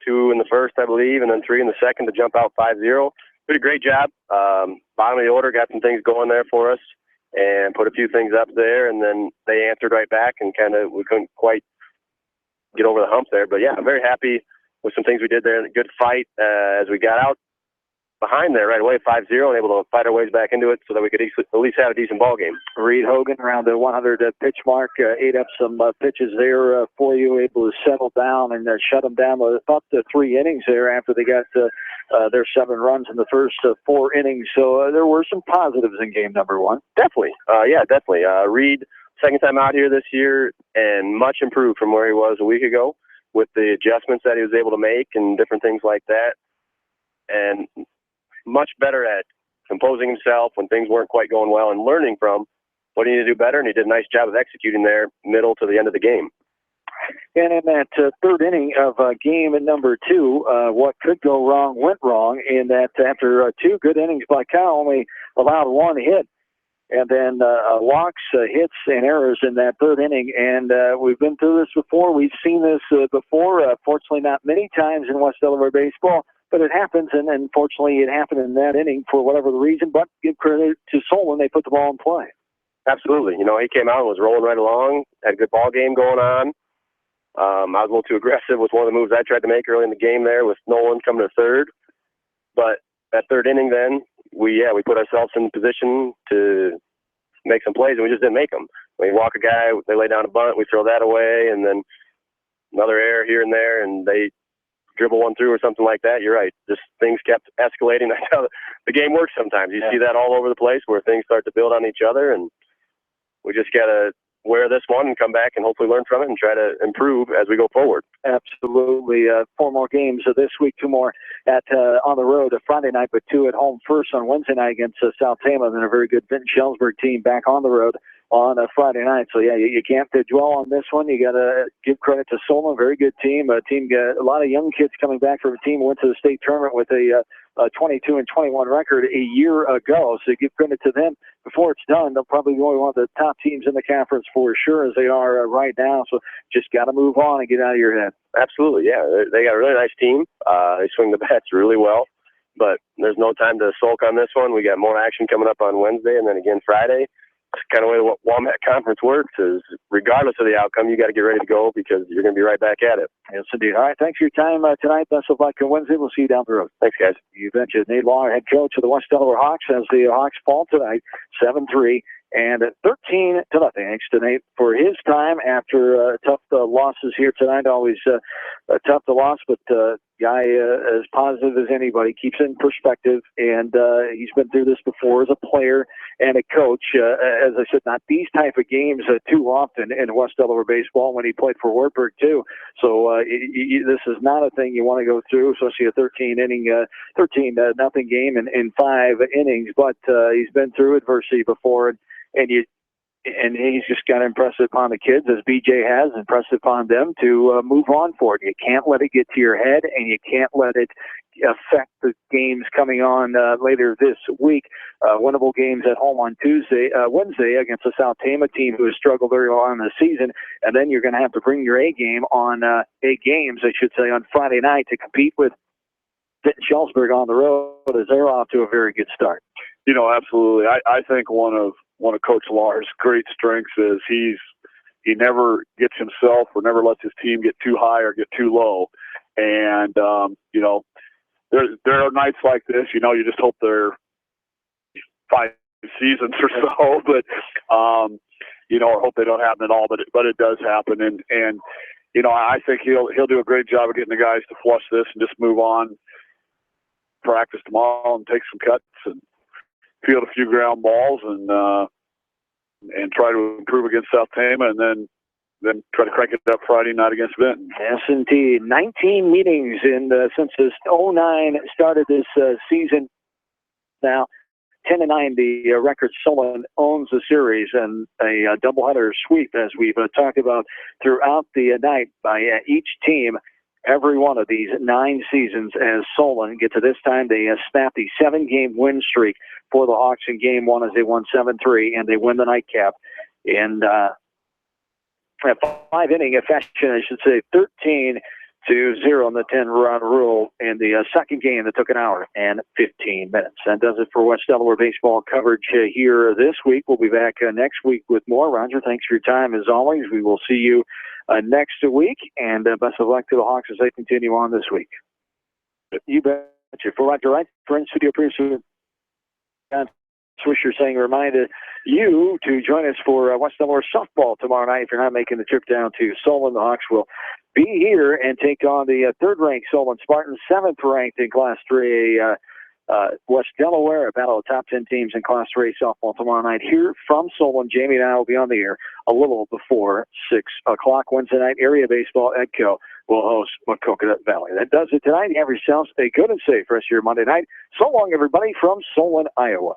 [SPEAKER 15] 2 in the first, I believe, and then 3 in the second to jump out 5-0. Did a great job. Bottom of the order, got some things going there for us and put a few things up there, and then they answered right back, and we couldn't quite get over the hump there. But, yeah, I'm very happy with some things we did there. A good fight as we got out behind there right away, 5-0, and able to fight our ways back into it so that we could at least have a decent ball game.
[SPEAKER 1] Reed Hogan around the 100 pitch mark, ate up some pitches there for you, able to settle down and shut them down about 3 innings there after they got their 7 runs in the first 4 innings. So there were some positives in game number 1.
[SPEAKER 15] Definitely. Definitely. Reed, second time out here this year, and much improved from where he was a week ago with the adjustments that he was able to make and different things like that. And much better at composing himself when things weren't quite going well and learning from what he needed to do better, and he did a nice job of executing there middle to the end of the game.
[SPEAKER 1] And in that third inning of game number 2, what could go wrong went wrong in that after 2 good innings by Kyle, only allowed 1 hit. And then walks, hits, and errors in that third inning. And we've been through this before. We've seen this before, fortunately not many times in West Delaware baseball. But it happens, and unfortunately it happened in that inning for whatever the reason. But give credit to Solon, they put the ball in play.
[SPEAKER 15] Absolutely. He came out and was rolling right along, had a good ball game going on. I was a little too aggressive with one of the moves I tried to make early in the game there with Nolan coming to third. But that third inning then, we put ourselves in position to make some plays, and we just didn't make them. We walk a guy, they lay down a bunt, we throw that away, and then another error here and there, and they dribble one through or something like that. You're right. Just things kept escalating. That's how the game works sometimes. You see that all over the place where things start to build on each other, and we just got to wear this one and come back and hopefully learn from it and try to improve as we go forward.
[SPEAKER 1] Absolutely. 4 more games this week, 2 more on the road Friday night, but 2 at home first on Wednesday night against South Tama, then a very good Vinton Shellsburg team back on the road on a Friday night. So, yeah, you can't dwell on this one. You got to give credit to Solon, very good team. A lot of young kids coming back from a team who went to the state tournament with a 22-21 record a year ago. So give credit to them. Before it's done, they'll probably be one of the top teams in the conference for sure, as they are right now. So just got to move on and get out of your head.
[SPEAKER 15] Absolutely, yeah. They got a really nice team. They swing the bats really well. But there's no time to sulk on this one. We got more action coming up on Wednesday and then again Friday. It's kind of the way the Walmart Conference works is regardless of the outcome, you got to get ready to go because you're going to be right back at it.
[SPEAKER 1] Yes, indeed. All right, thanks for your time tonight. Best of luck on Wednesday. We'll see you down the road.
[SPEAKER 15] Thanks, guys.
[SPEAKER 1] You betcha. Nate Lawler, head coach of the West Delaware Hawks, as the Hawks fall tonight, 7-3. And 13-0, thanks to Nate for his time after tough losses here tonight. Always tough to lose, but guy as positive as anybody, keeps it in perspective, and he's been through this before as a player and a coach. As I said, not these type of games too often in West Delaware baseball when he played for Wartburg too. So this is not a thing you want to go through, especially a 13-0 game in 5 innings. But he's been through adversity before, and he's just got to impress upon the kids, as BJ has impressed upon them, to move on forward. You can't let it get to your head, and you can't let it affect the games coming on later this week. Winnable games at home on Wednesday against the South Tama team, who has struggled very well in the season, and then you're going to have to bring your games, I should say, on Friday night to compete with Schellsburg on the road, as they're off to a very good start.
[SPEAKER 2] Absolutely. I think one of Coach Lahr's great strengths is he never gets himself or never lets his team get too high or get too low. And, there are nights like this, you just hope they're 5 seasons or so, but, or hope they don't happen at all, but it does happen. And I think he'll do a great job of getting the guys to flush this and just move on, practice tomorrow and take some cuts and field a few ground balls and try to improve against South Tama, and then try to crank it up Friday night against Benton.
[SPEAKER 1] Yes, indeed. 19 meetings since this 09 started this season. Now, 10-9, the record. Solon owns the series, and a doubleheader sweep, as we've talked about throughout the night, by each team. Every one of these 9 seasons, as Solon get to this time, they snap the 7-game win streak for the Hawks in Game 1 as they won 7-3, and they win the nightcap in a 5-inning fashion, I should say, 13-0 in the 10-run rule in the second game that took an hour and 15 minutes. That does it for West Delaware baseball coverage here this week. We'll be back next week with more. Roger, thanks for your time as always. We will see you next week, and best of luck to the Hawks as they continue on this week. You betcha. For Roger Wright, friend studio producer Swisher saying, remind you to join us for West Delaware softball tomorrow night. If you're not making the trip down to Solon, the Hawks will be here and take on the third-ranked Solon Spartans, 7th-ranked in Class 3A West Delaware, a battle of top 10 teams in Class 3A softball tomorrow night here from Solon. Jamie and I will be on the air a little before 6 o'clock. Wednesday night, Area Baseball Edco will host Coconut Valley. That does it tonight. Have yourselves a good and safe rest of your Monday night. So long, everybody, from Solon, Iowa.